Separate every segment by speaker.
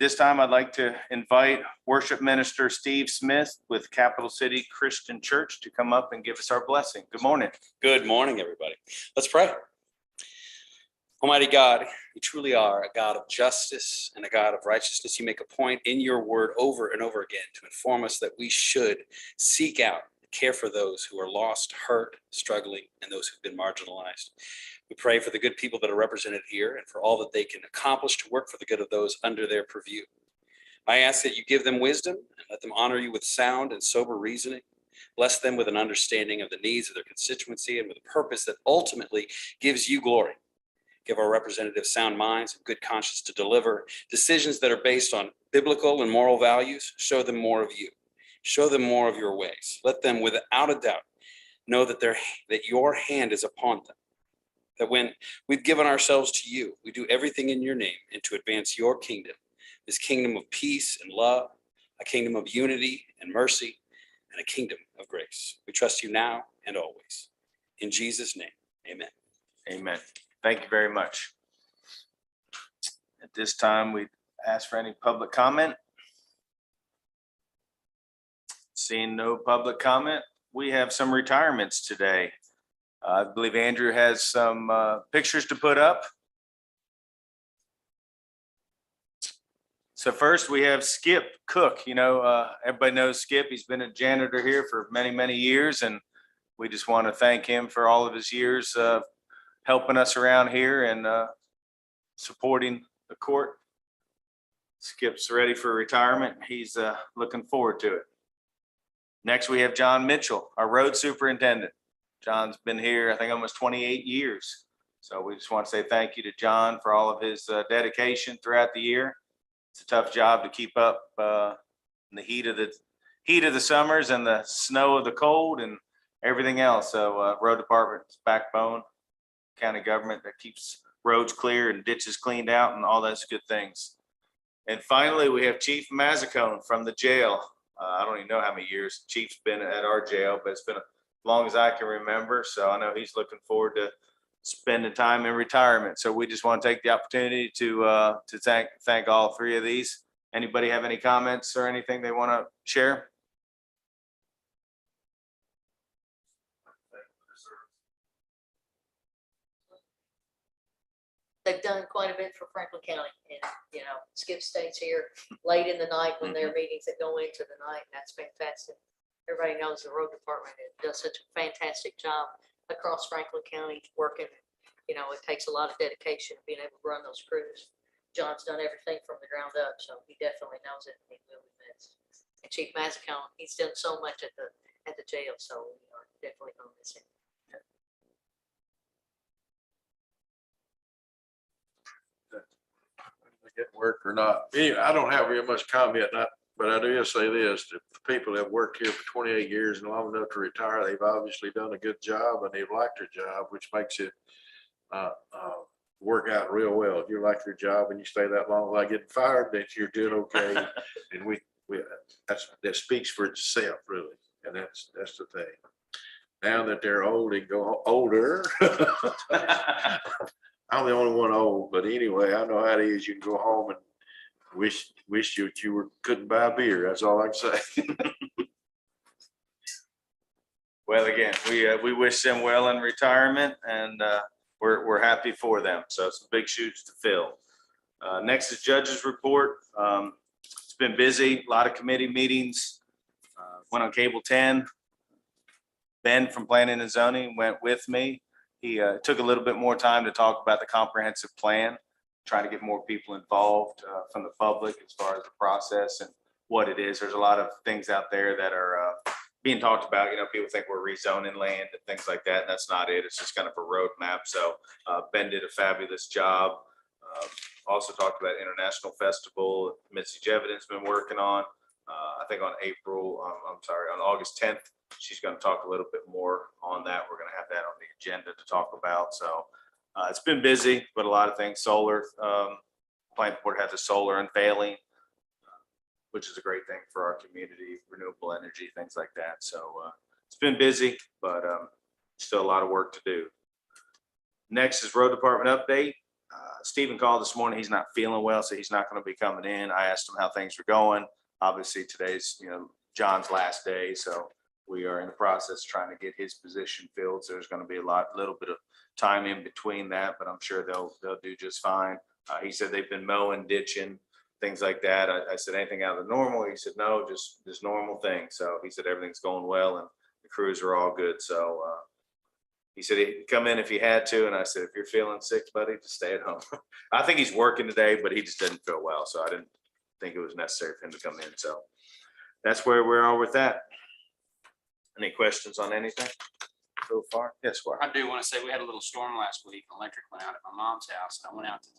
Speaker 1: This time I'd like to invite worship minister Steve Smith with Capital City Christian Church to come up and give us our blessing. Good morning.
Speaker 2: Good morning, everybody. Let's pray. Almighty God, you truly are a God of justice and a God of righteousness. You make a point in your word over and over again to inform us that we should seek out and care for those who are lost, hurt, struggling, and those who've been marginalized. We pray for the good people that are represented here and for all that they can accomplish to work for the good of those under their purview. I ask that you give them wisdom and let them honor you with sound and sober reasoning. Bless them with an understanding of the needs of their constituency and with a purpose that ultimately gives you glory. Give our representatives sound minds and good conscience to deliver decisions that are based on biblical and moral values. Show them more of you. Show them more of your ways. Let them, without a doubt, know that your hand is upon them. That when we've given ourselves to you, we do everything in your name and to advance your kingdom, this kingdom of peace and love, a kingdom of unity and mercy, and a kingdom of grace. We trust you now and always. In Jesus' name, amen.
Speaker 1: Amen. Thank you very much. At this time, we ask for any public comment. Seeing no public comment, we have some retirements today. I believe Andrew has some pictures to put up. So first we have Skip Cook. You know, everybody knows Skip. He's been a janitor here for many, many years, and we just want to thank him for all of his years helping us around here and supporting the court. Skip's ready for retirement. He's looking forward to it. Next, we have John Mitchell, our road superintendent. John's been here, I think, almost 28 years. So we just want to say thank you to John for all of his dedication throughout the year. It's a tough job to keep up in the heat of the summers and the snow of the cold and everything else. So road department's backbone, county government that keeps roads clear and ditches cleaned out and all those good things. And finally, we have Chief Mazzicone from the jail. I don't even know how many years Chief's been at our jail, but it's been as long as I can remember. So I know he's looking forward to spending time in retirement. So we just want to take the opportunity to thank all three of these. Anybody have any comments or anything they want to share?
Speaker 3: They've done quite a bit for Franklin County, and Skip stays here late in the night when there are meetings that go into the night. And that's fantastic. Everybody knows the road department does such a fantastic job across Franklin County working. It takes a lot of dedication of being able to run those crews. John's done everything from the ground up, so he definitely knows it, and he will be missed. And Chief Mazzicone, he's done so much at the jail, so we are definitely going to miss him.
Speaker 4: Get work or not. Anyway, I don't have very much comment, but I do say this: the people that have worked here for 28 years and long enough to retire, they've obviously done a good job and they've liked their job, which makes it work out real well. If you like your job and you stay that long without getting fired, then you're doing okay. And that speaks for itself, really. And that's the thing. Now that they're old and go older. I'm the only one old, but anyway, I know how it is. You can go home and wish you couldn't buy a beer. That's all I can say.
Speaker 1: Well, again, we wish them well in retirement, and we're happy for them. So some big shoes to fill. Next is judges report. It's been busy, a lot of committee meetings. Went on cable 10. Ben from Planning and Zoning went with me. He took a little bit more time to talk about the comprehensive plan, trying to get more people involved from the public as far as the process and what it is. There's a lot of things out there that are being talked about. People think we're rezoning land and things like that. And that's not it. It's just kind of a roadmap. So Ben did a fabulous job. Also talked about International Festival. Mitzi Jevin's been working on. I think on August 10th. She's going to talk a little bit more on that. We're going to have that on the agenda to talk about. So it's been busy, but a lot of things. Solar, Planning Board has a solar unveiling, which is a great thing for our community, renewable energy, things like that. So it's been busy, but still a lot of work to do. Next is road department update. Stephen called this morning. He's not feeling well, so he's not going to be coming in. I asked him how things were going. Obviously, today's, John's last day, so we are in the process of trying to get his position filled. So there's going to be little bit of time in between that, but I'm sure they'll do just fine. He said they've been mowing, ditching, things like that. I said, anything out of the normal? He said, no, just normal things. So he said everything's going well and the crews are all good. So he said he'd come in if he had to. And I said, if you're feeling sick, buddy, just stay at home. I think he's working today, but he just didn't feel well. So I didn't think it was necessary for him to come in. So that's where we are with that. Any questions on anything so far? Yes, Squire.
Speaker 2: I do want to say we had a little storm last week. Electric went out at my mom's house, and I went out to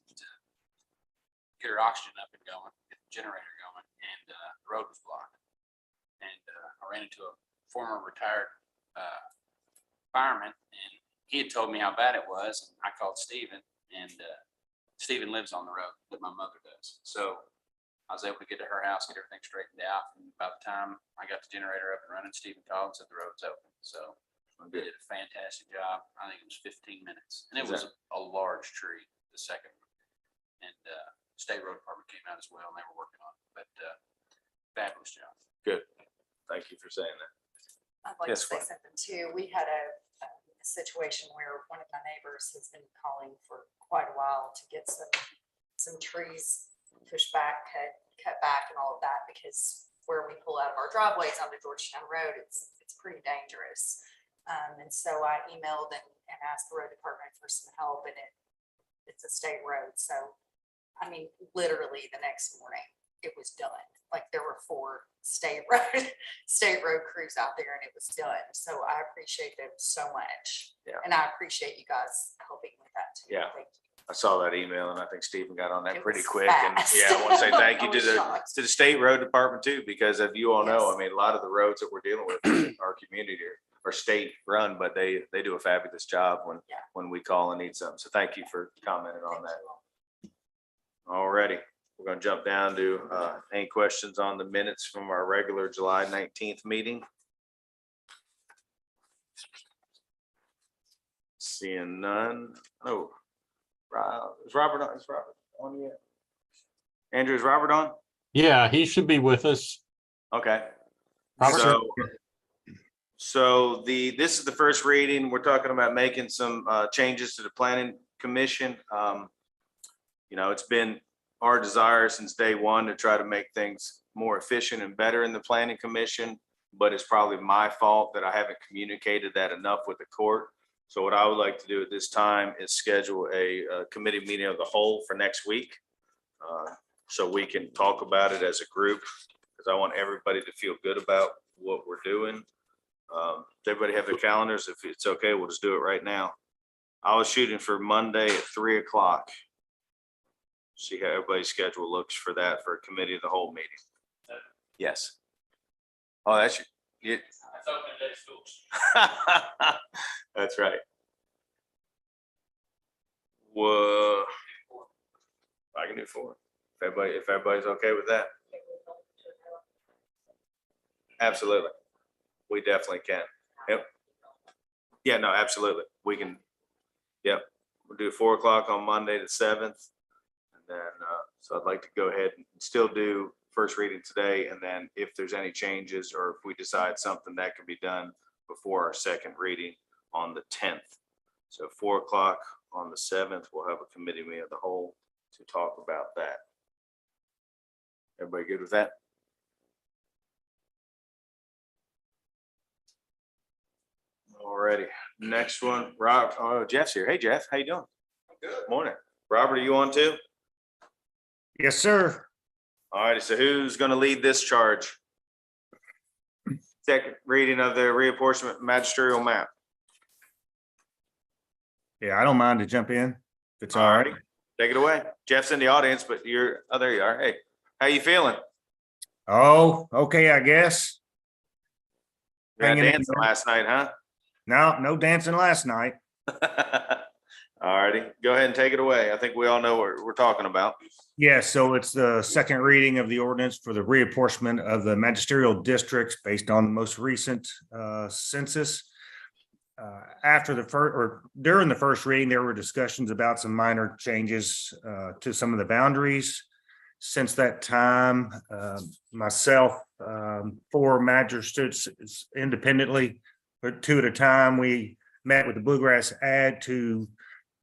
Speaker 2: get her oxygen up and going, get the generator going, and the road was blocked. And I ran into a former retired fireman, and he had told me how bad it was. And I called Stephen, and Stephen lives on the road that my mother does. So I was able to get to her house, get everything straightened out. And by the time I got the generator up and running, Stephen called and said the road's open. So they did a fantastic job. I think it was 15 minutes, and it was a large tree, the second one. And state road department came out as well, and they were working on it. But fabulous job.
Speaker 1: Good. Thank you for saying that.
Speaker 5: I'd like
Speaker 1: Yes,
Speaker 5: to say
Speaker 1: Fran.
Speaker 5: something too. We had a situation where one of my neighbors has been calling for quite a while to get some trees pushed back, cut back and all of that, because where we pull out of our driveways onto Georgetown Road, it's pretty dangerous. And so I emailed and asked the road department for some help, and it's a state road. So, I mean, literally the next morning it was done. Like there were 4 state road crews out there and it was done. So I appreciate them so much.
Speaker 1: Yeah.
Speaker 5: And I appreciate you guys helping with that too.
Speaker 1: Yeah.
Speaker 5: Thank you.
Speaker 1: I saw that email and I think Stephen got on that
Speaker 5: It
Speaker 1: pretty
Speaker 5: was
Speaker 1: quick. And
Speaker 5: fast.
Speaker 1: yeah, I want to say thank you
Speaker 5: I
Speaker 1: to
Speaker 5: was shocked.
Speaker 1: the state road department too, because as you all know,
Speaker 5: Yes.
Speaker 1: I mean, a lot of the roads that we're dealing with in our community are state run, but they do a fabulous job
Speaker 5: Yeah.
Speaker 1: when we call and need something. So thank you for commenting on
Speaker 5: Thank
Speaker 1: that.
Speaker 5: you all.
Speaker 1: Alrighty, we're gonna jump down to any questions on the minutes from our regular July 19th meeting. Seeing none. Oh, is Robert on? Is Robert on yet? Andrew, is Robert on?
Speaker 6: Yeah, he should be with us.
Speaker 1: Okay.
Speaker 6: Robert?
Speaker 1: So this is the first reading. We're talking about making some changes to the planning commission. It's been our desire since day one to try to make things more efficient and better in the planning commission, but it's probably my fault that I haven't communicated that enough with the court. So what I would like to do at this time is schedule a committee meeting of the whole for next week. So we can talk about it as a group, because I want everybody to feel good about what we're doing. Does everybody have their calendars? If it's okay, we'll just do it right now. I was shooting for Monday at 3 o'clock. See how everybody's schedule looks for that, for a committee of the whole meeting. Yes. Oh, that's you. That's right. Whoa. I can do 4. If everybody's okay with that. Absolutely. We definitely can. Yep. Yeah, no, absolutely. We can. Yep. We'll do 4 o'clock on Monday the 7th. And then, so I'd like to go ahead and still do first reading today. And then if there's any changes, or if we decide something that can be done before our second reading on the 10th. So 4 o'clock on the 7th, we'll have a committee meeting of the whole to talk about that. Everybody good with that? Alrighty, next one, Rob, oh, Jeff's here. Hey, Jeff, how you doing? Good. Morning. Robert, are you on too?
Speaker 7: Yes, sir.
Speaker 1: Alrighty, so who's gonna lead this charge? Second reading of the reapportionment magisterial map.
Speaker 7: Yeah, I don't mind to jump in. If it's all right.
Speaker 1: Take it away. Jeff's in the audience, but oh, there you are. Hey, how you feeling?
Speaker 7: Oh, okay, I guess.
Speaker 1: You got
Speaker 7: Hanging in
Speaker 1: dancing
Speaker 7: there.
Speaker 1: last night, huh?
Speaker 7: No dancing last night.
Speaker 1: Alrighty, go ahead and take it away. I think we all know what we're talking about.
Speaker 7: Yeah, so it's the second reading of the ordinance for the reapportionment of the magisterial districts based on the most recent census. after the first, or during the first reading, there were discussions about some minor changes to some of the boundaries. Since that time, myself, 4 magistrates independently, but 2 at a time, we met with the Bluegrass Ad to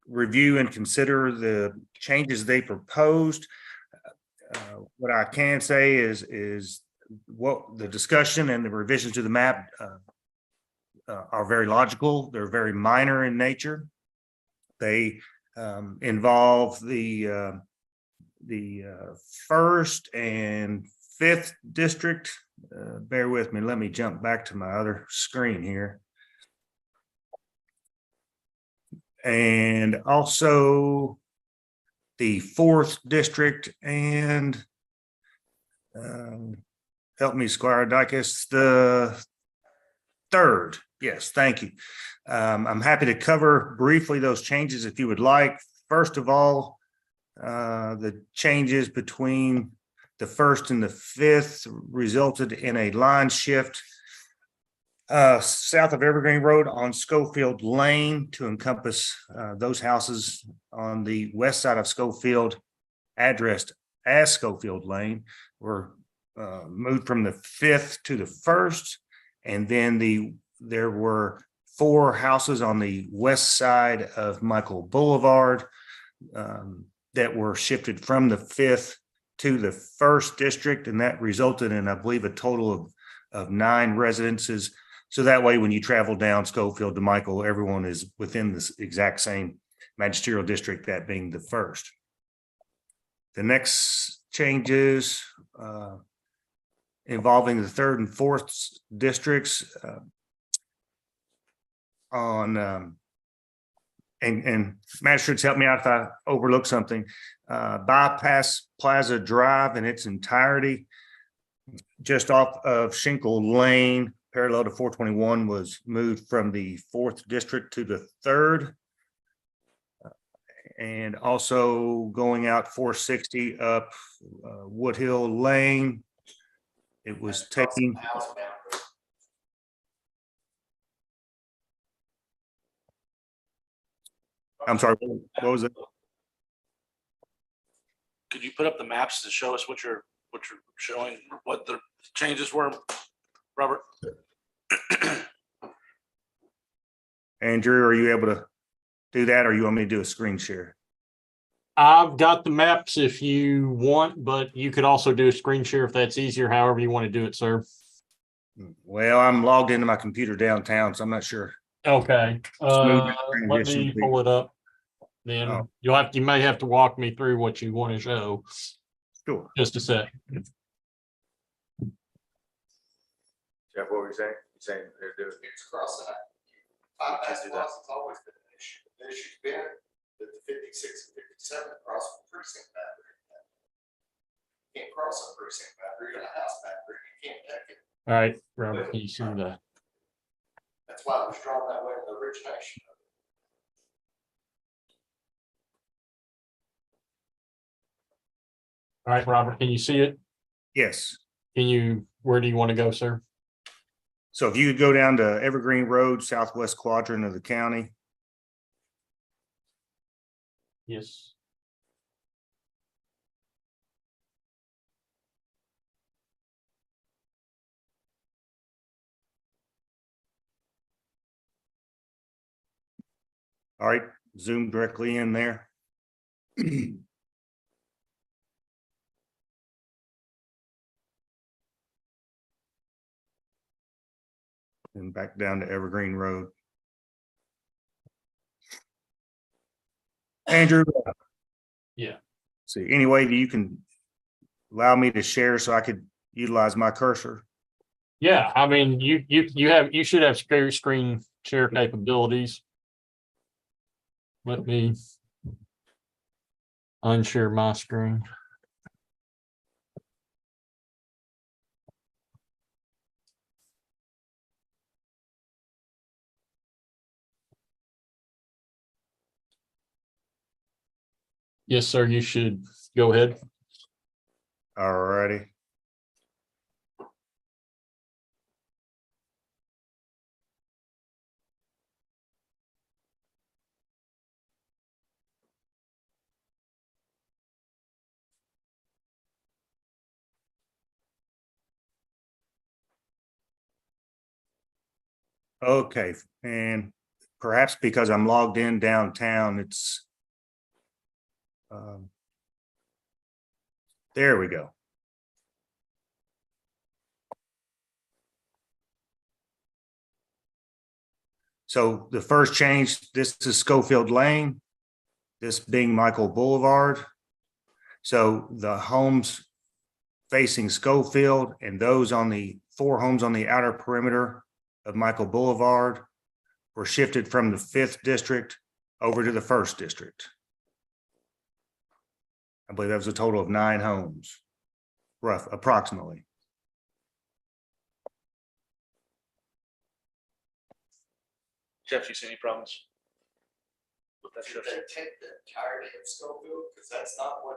Speaker 7: review and consider the changes they proposed. What I can say is what the discussion and the revisions to the map are very logical. They're very minor in nature. They involve the first and fifth district. Bear with me. Let me jump back to my other screen here. And also the fourth district and help me, Squire Dykes, the third. Yes, thank you. I'm happy to cover briefly those changes if you would like. First of all, the changes between the first and the fifth resulted in a line shift south of Evergreen Road on Schofield Lane to encompass those houses on the west side of Schofield addressed as Schofield Lane were moved from the fifth to the first. And then there were 4 houses on the west side of Michael Boulevard that were shifted from the fifth to the first district. And that resulted in, I believe, a total of 9 residences. So that way, when you travel down Schofield to Michael, everyone is within this exact same magisterial district, that being the first. The next changes involving the third and fourth districts and magistrates, help me out if I overlook something. Bypass Plaza Drive in its entirety, just off of Shinkle Lane, parallel to 421, was moved from the 4th district to the 3rd. And also going out 460 up Woodhill Lane. It was taking. I'm sorry, what was it?
Speaker 8: Could you put up the maps to show us what you're showing, what the changes were, Robert?
Speaker 7: Andrew, are you able to do that, or you want me to do a screen share?
Speaker 6: I've got the maps if you want, but you could also do a screen share if that's easier, however you want to do it, sir.
Speaker 7: Well, I'm logged into my computer downtown, so I'm not sure.
Speaker 6: Okay,
Speaker 7: Smooth
Speaker 6: let
Speaker 7: transition,
Speaker 6: me
Speaker 7: please.
Speaker 6: pull it up. Then
Speaker 7: Oh.
Speaker 6: you may have to walk me through what you want to show.
Speaker 7: Sure.
Speaker 6: Just a sec.
Speaker 1: Jeff, what were you saying? You saying they're doing?
Speaker 9: It's crossing out. Bypass Plaza's always been an issue. The issue's been that the 56 and 57 cross from precinct boundary. You can't cross a precinct boundary and a house boundary. You can't take it.
Speaker 6: All right, Robert, can you see that?
Speaker 9: That's why it was drawn that way in the origination.
Speaker 6: All right, Robert, can you see it?
Speaker 7: Yes.
Speaker 6: Where do you want to go, sir?
Speaker 7: So if you could go down to Evergreen Road, southwest quadrant of the county.
Speaker 6: Yes.
Speaker 7: All right, zoom directly in there. And back down to Evergreen Road. Andrew.
Speaker 6: Yeah.
Speaker 7: See, any way that you can allow me to share so I could utilize my cursor?
Speaker 6: Yeah, I mean, you should have screen share capabilities. Let me unshare my screen. Yes, sir, you should go ahead.
Speaker 7: All righty. Okay, and perhaps because I'm logged in downtown, it's there we go. So the first change, this is Schofield Lane, this being Michael Boulevard. So the homes facing Schofield and those on the 4 homes on the outer perimeter of Michael Boulevard were shifted from the 5th district over to the 1st district. I believe that was a total of 9 homes, approximately.
Speaker 8: Jeff, you see any problems with that
Speaker 9: Did
Speaker 8: shift?
Speaker 9: they take the entirety of Schofield? Because that's not what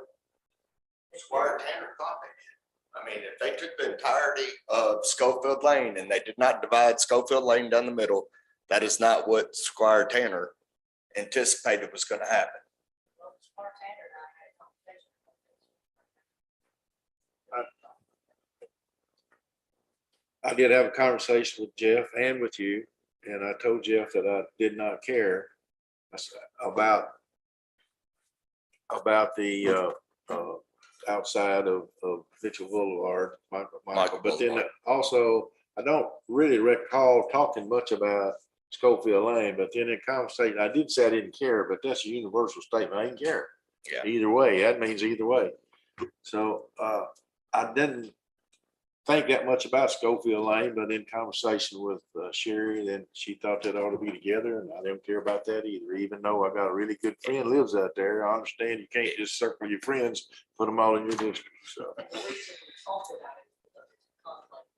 Speaker 9: Squire Tanner thought they did. I mean, if they took the entirety of Schofield Lane and they did not divide Schofield Lane down the middle, that is not what Squire Tanner anticipated was gonna happen.
Speaker 4: I did have a conversation with Jeff and with you, and I told Jeff that I did not care about the outside of Mitchell Boulevard, Michael. But then
Speaker 2: Boulevard.
Speaker 4: also, I don't really recall talking much about Schofield Lane, but then in conversation, I did say I didn't care, but that's a universal statement. I didn't care.
Speaker 2: Yeah.
Speaker 4: Either way, that means either way. So I didn't think that much about Schofield Lane, but in conversation with Sherry, then she thought that ought to be together, and I didn't care about that either, even though I got a really good friend lives out there. I understand you can't just circle your friends, put them all in your district, so.
Speaker 3: And the reason we talked about it, because it's a conflict.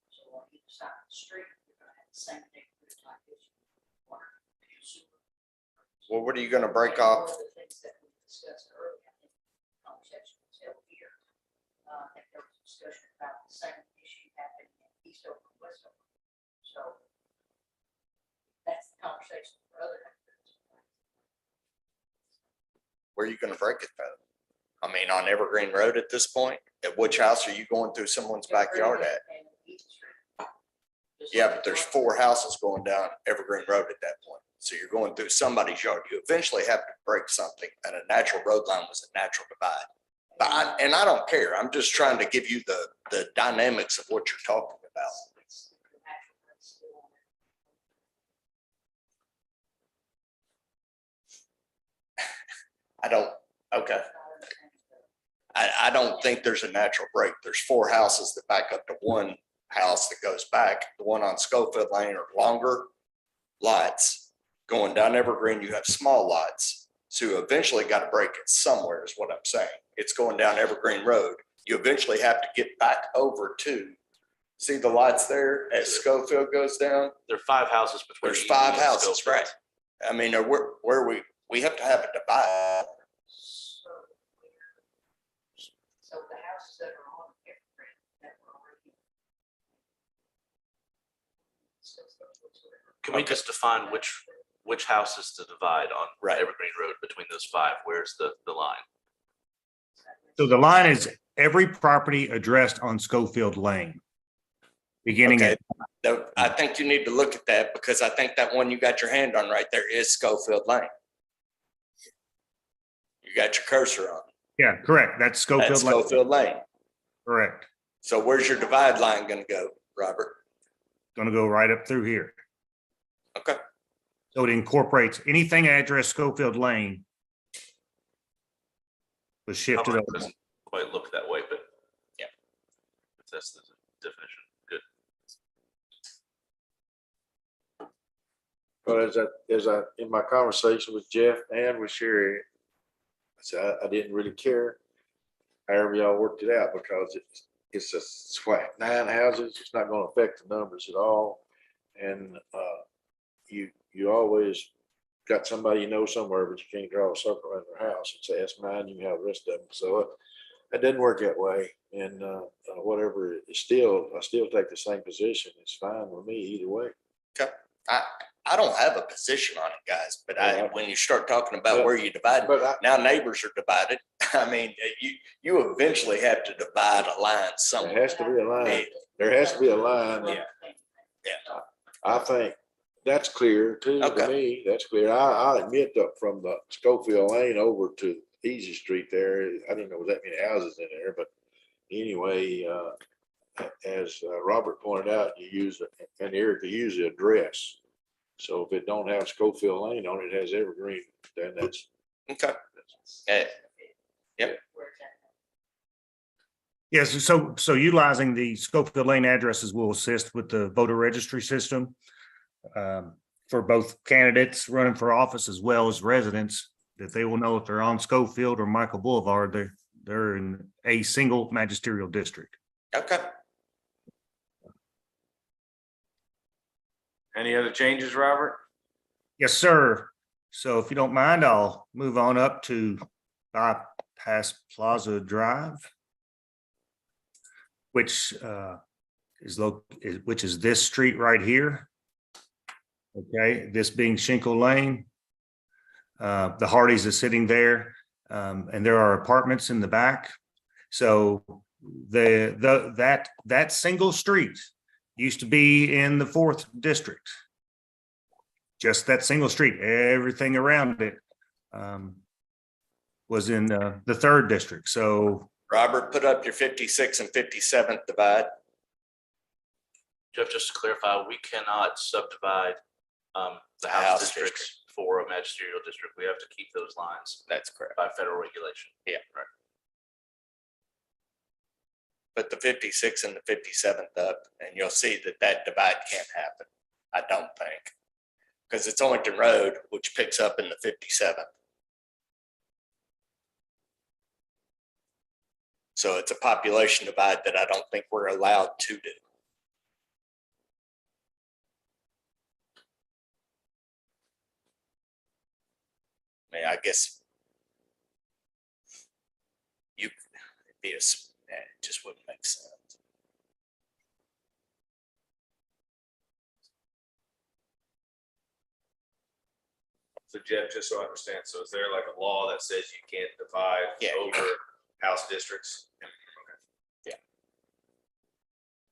Speaker 3: So on either side of the street, you're gonna have the same neighborhood type issue. Water, sewer.
Speaker 9: Well, what are you gonna break
Speaker 3: And
Speaker 9: off?
Speaker 3: one of the things that we discussed earlier, I think, conversation was held here. I think there was discussion about the same issue happening in East Oak and West Oak. So that's the conversation for other neighborhoods.
Speaker 9: Where are you gonna break it though? I mean, on Evergreen Road at this point, at which house are you going through someone's backyard at?
Speaker 3: And East Street. Just
Speaker 9: Yeah,
Speaker 3: like
Speaker 9: but there's
Speaker 3: the-
Speaker 9: 4 houses going down Evergreen Road at that point. So you're going through somebody's yard. You eventually have to break something, and a natural road line was a natural divide. But I don't care. I'm just trying to give you the dynamics of what you're talking about.
Speaker 3: It's the natural place still on it.
Speaker 9: I don't, okay. I don't think there's a natural break. There's 4 houses that back up to one house that goes back. The one on Schofield Lane are longer lots. Going down Evergreen, you have small lots. So you eventually got to break it somewhere is what I'm saying. It's going down Evergreen Road. You eventually have to get back over to, see the lots there as Schofield goes down?
Speaker 8: There are 5 houses between.
Speaker 9: There's
Speaker 8: Eden
Speaker 9: 5
Speaker 8: and
Speaker 9: houses,
Speaker 8: Schofield.
Speaker 9: right? I mean, where we have to have a divide.
Speaker 3: So the houses that are on Evergreen that were already.
Speaker 8: Can we just define which houses to divide on
Speaker 9: Right.
Speaker 8: Evergreen Road between those 5? Where's the line?
Speaker 7: So the line is every property addressed on Schofield Lane. Beginning
Speaker 9: Okay.
Speaker 7: at,
Speaker 9: No, I think you need to look at that because I think that one you got your hand on right there is Schofield Lane. You got your cursor on.
Speaker 7: yeah, correct. That's Schofield
Speaker 9: That's
Speaker 7: Lane.
Speaker 9: Schofield Lane.
Speaker 7: Correct.
Speaker 9: So where's your divide line gonna go, Robert?
Speaker 7: Going to go right up through here.
Speaker 9: Okay.
Speaker 7: So it incorporates anything addressed Schofield Lane was shifted
Speaker 8: Probably
Speaker 7: over.
Speaker 8: doesn't quite look that way, but.
Speaker 9: Yeah.
Speaker 8: If that's the definition. Good.
Speaker 4: But as I, in my conversation with Jeff and with Sherry, I said, I didn't really care. However y'all worked it out, because it's a 9 houses. It's not gonna affect the numbers at all. And you always got somebody you know somewhere, but you can't draw a circle around their house and say, that's mine, you can have the rest of them. So it doesn't work that way. And whatever, I still take the same position. It's fine with me either way.
Speaker 9: I don't have a position on it, guys, but when you start talking about
Speaker 4: But-
Speaker 9: where you divide,
Speaker 4: But
Speaker 9: now neighbors are divided. I mean, you eventually have to divide a line
Speaker 4: there
Speaker 9: somewhere.
Speaker 4: has to be a line. There has to be a line.
Speaker 9: Yeah.
Speaker 4: I think that's clear too, to
Speaker 2: Okay.
Speaker 4: me, that's clear. I admit that from the Schofield Lane over to Easy Street there, I didn't know there was that many houses in there, but anyway, as Robert pointed out, you use, and Eric, you use the address. So if it don't have Schofield Lane on it, it has Evergreen, then that's.
Speaker 2: Okay. Eh, Yep.
Speaker 7: Yes, so utilizing the Schofield Lane addresses will assist with the voter registry system for both candidates running for office as well as residents, that they will know if they're on Schofield or Michael Boulevard, they're in a single magisterial district.
Speaker 2: Okay.
Speaker 1: Any other changes, Robert?
Speaker 7: Yes, sir. So if you don't mind, I'll move on up to Bypass Plaza Drive, which which is this street right here. Okay, this being Shinkle Lane. The Hardys is sitting there, and there are apartments in the back. So that single street used to be in the 4th district. Just that single street, everything around it was in the 3rd district. So
Speaker 2: Robert, put up your 56 and 57th divide.
Speaker 8: Jeff, just to clarify, we cannot subdivide the
Speaker 2: House
Speaker 8: house
Speaker 2: district.
Speaker 8: districts for a magisterial district. We have to keep those lines
Speaker 2: That's correct.
Speaker 8: by federal regulation.
Speaker 2: Yeah.
Speaker 8: Right.
Speaker 2: Put the 56 and the 57th up, and you'll see that that divide can't happen. I don't think. Because it's Owington Road, which picks up in the 57th. So it's a population divide that I don't think we're allowed to do. I mean, I guess it'd be it just wouldn't make sense.
Speaker 1: So Jeff, just so I understand, so is there like a law that says you can't divide
Speaker 2: Yeah.
Speaker 1: over house districts?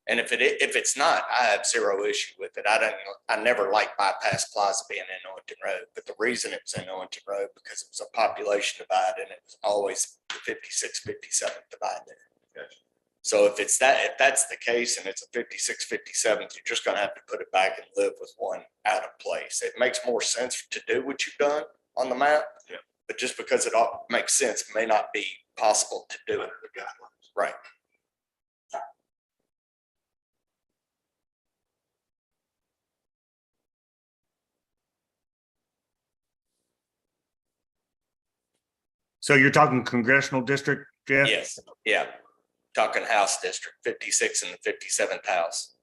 Speaker 2: And if it's not, I have zero issue with it. I never liked Bypass Plaza being in Owington Road, but the reason it was in Owington Road because it was a population divide and it was always the 56, 57 divide there.
Speaker 1: Gotcha.
Speaker 2: So if that's the case and it's a 56, 57, you're just gonna have to put it back and live with one out of place. It makes more sense to do what you've done on the map.
Speaker 1: Yeah.
Speaker 2: But just because it all makes sense, it may not be possible to do it.
Speaker 1: The guidelines.
Speaker 2: Right.
Speaker 7: so you're talking congressional district, Jeff?
Speaker 2: Yes, yeah. Talking House District, 56 and the 57th house.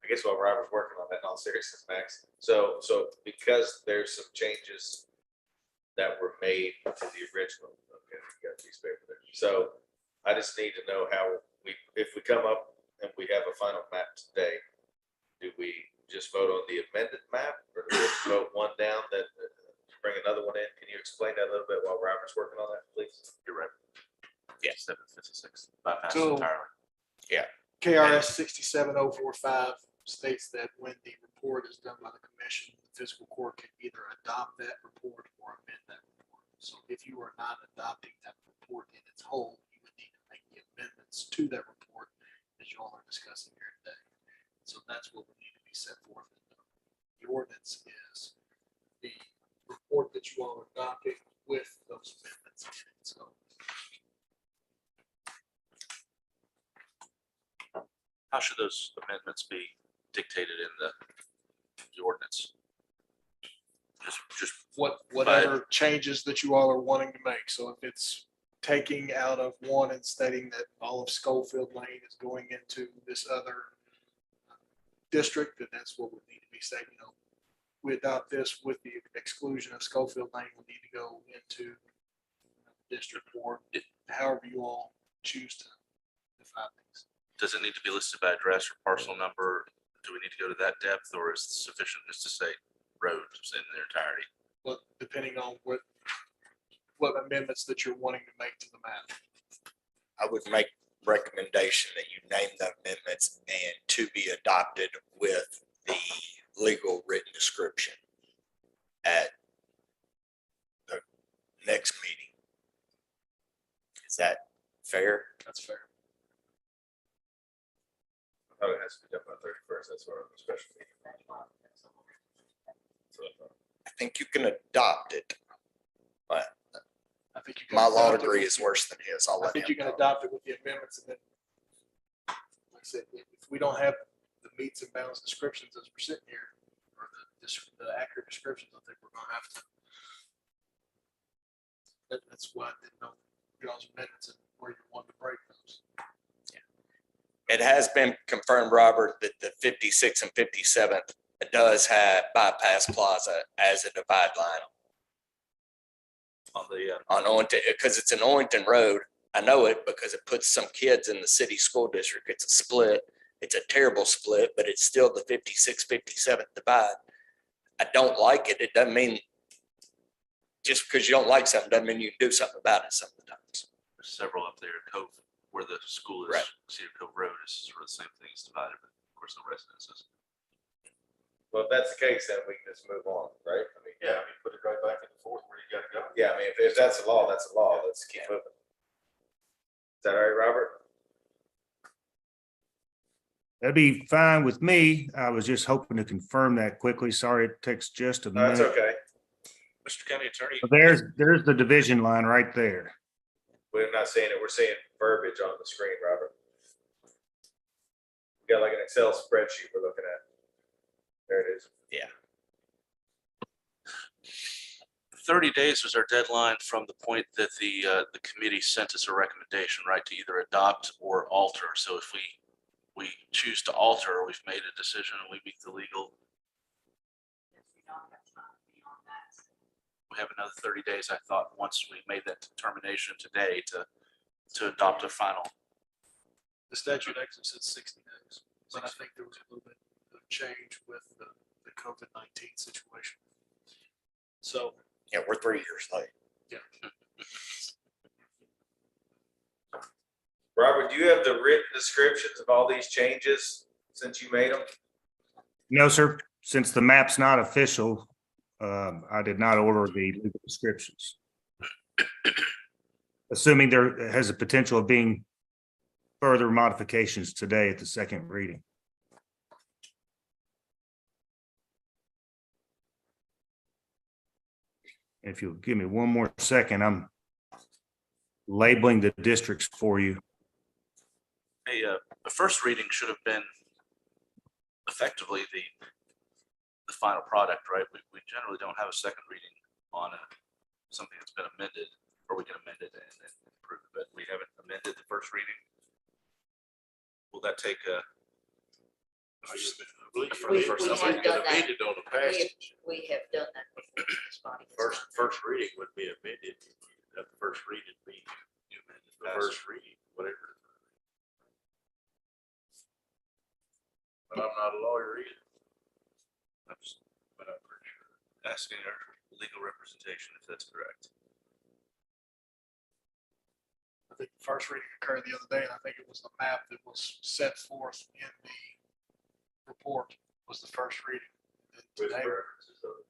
Speaker 1: I guess while Robert's working on that, in all seriousness, Max, so because there's some changes that were made to the original, okay, we got a piece of paper there. So I just need to know how if we come up and we have a final map today, do we just vote on the amended map or do we vote one down that bring another one in? Can you explain that a little bit while Robert's working on that, please? You're right.
Speaker 2: Yeah.
Speaker 8: 756 bypass
Speaker 10: So-
Speaker 8: entirely.
Speaker 10: KRS 67045 states that when the report is done by the commission, the fiscal court can either adopt that report or amend that report. So if you are not adopting that report in its whole, you would need to make the amendments to that report that you all are discussing here today. So that's what would need to be set forth. The ordinance is the report that you all are adopting with those amendments in it. So
Speaker 8: How should those amendments be dictated in the ordinance? Just
Speaker 10: Whatever changes that you all are wanting to make. So if it's taking out of one and stating that all of Schofield Lane is going into this other district, then that's what would need to be said, you know. We adopt this with the exclusion of Schofield Lane, we need to go into district or however you all choose to define things.
Speaker 8: does it need to be listed by address or parcel number? Do we need to go to that depth, or is it sufficient just to say roads in their entirety?
Speaker 10: But depending on what amendments that you're wanting to make to the map.
Speaker 9: I would make recommendation that you name the amendments and to be adopted with the legal written description at the next meeting. Is that fair?
Speaker 10: That's fair.
Speaker 1: Oh, it has to be done by 31st. That's what our special meeting.
Speaker 9: I think you can adopt it, but
Speaker 10: I think you can
Speaker 9: my law
Speaker 10: adopt it
Speaker 9: degree
Speaker 10: with-
Speaker 9: is worse than his. I'll
Speaker 10: I
Speaker 9: let
Speaker 10: think
Speaker 9: him
Speaker 10: you can
Speaker 9: know.
Speaker 10: adopt it with the amendments and then. Like I said, if we don't have the meets and bounds descriptions as we're sitting here, or the accurate descriptions, I think we're gonna have to. That's why I didn't know y'all's amendments and where you want to break those.
Speaker 9: It has been confirmed, Robert, that the 56th and 57th does have bypass plaza as a divide line
Speaker 8: On the,
Speaker 9: on Owenton, because it's an Owenton road. I know it because it puts some kids in the city school district. It's a split. It's a terrible split, but it's still the 56th, 57th divide. I don't like it. It doesn't mean, just because you don't like something, doesn't mean you can do something about it sometimes.
Speaker 8: there's several up there, Cove, where the school is,
Speaker 9: Right.
Speaker 8: Cedar Cove Road is sort of the same thing, it's divided, but of course no residences.
Speaker 1: Well, if that's the case, then we can just move on, right? I mean,
Speaker 4: Yeah, I mean, put it right back in the fourth where you gotta go.
Speaker 1: yeah, I mean, if that's the law, that's the law. Let's keep moving. Is that all right, Robert?
Speaker 7: That'd be fine with me. I was just hoping to confirm that quickly. Sorry, it takes just a
Speaker 1: No, that's
Speaker 7: minute.
Speaker 1: okay.
Speaker 8: Mr. County Attorney,
Speaker 7: But there's the division line right there.
Speaker 1: We're not seeing it. We're seeing verbiage on the screen, Robert. We got like an Excel spreadsheet we're looking at. There it is.
Speaker 8: 30 days was our deadline from the point that the committee sent us a recommendation, right, to either adopt or alter. So if we choose to alter, or we've made a decision and we meet the legal, we have another 30 days, I thought, once we made that determination today to adopt a final.
Speaker 10: The statute actually says 60 days, but I think there was a little bit of change with the COVID-19 situation. So,
Speaker 9: Yeah, we're 3 years late.
Speaker 1: Robert, do you have the written descriptions of all these changes since you made them?
Speaker 7: No, sir, since the map's not official, I did not order the legal descriptions. Assuming there has a potential of being further modifications today at the second reading. If you'll give me one more second, I'm labeling the districts for you.
Speaker 8: The first reading should have been effectively the final product, right? We generally don't have a second reading on something that's been amended, or we can amend it and improve it, but we haven't amended the first reading. Will that take a?
Speaker 4: I believe
Speaker 8: For the
Speaker 3: We-
Speaker 8: first
Speaker 3: we
Speaker 8: time.
Speaker 3: have done that.
Speaker 4: amended on the passage.
Speaker 3: We have done that before. This body.
Speaker 4: First reading would be amended, at the first reading be the first reading, whatever. But I'm not a lawyer either.
Speaker 8: But I'm pretty sure asking our legal representation if that's correct.
Speaker 10: I think the first reading occurred the other day, and I think it was the map that was set forth in the report was the first reading. And
Speaker 1: With
Speaker 10: today,
Speaker 1: references of-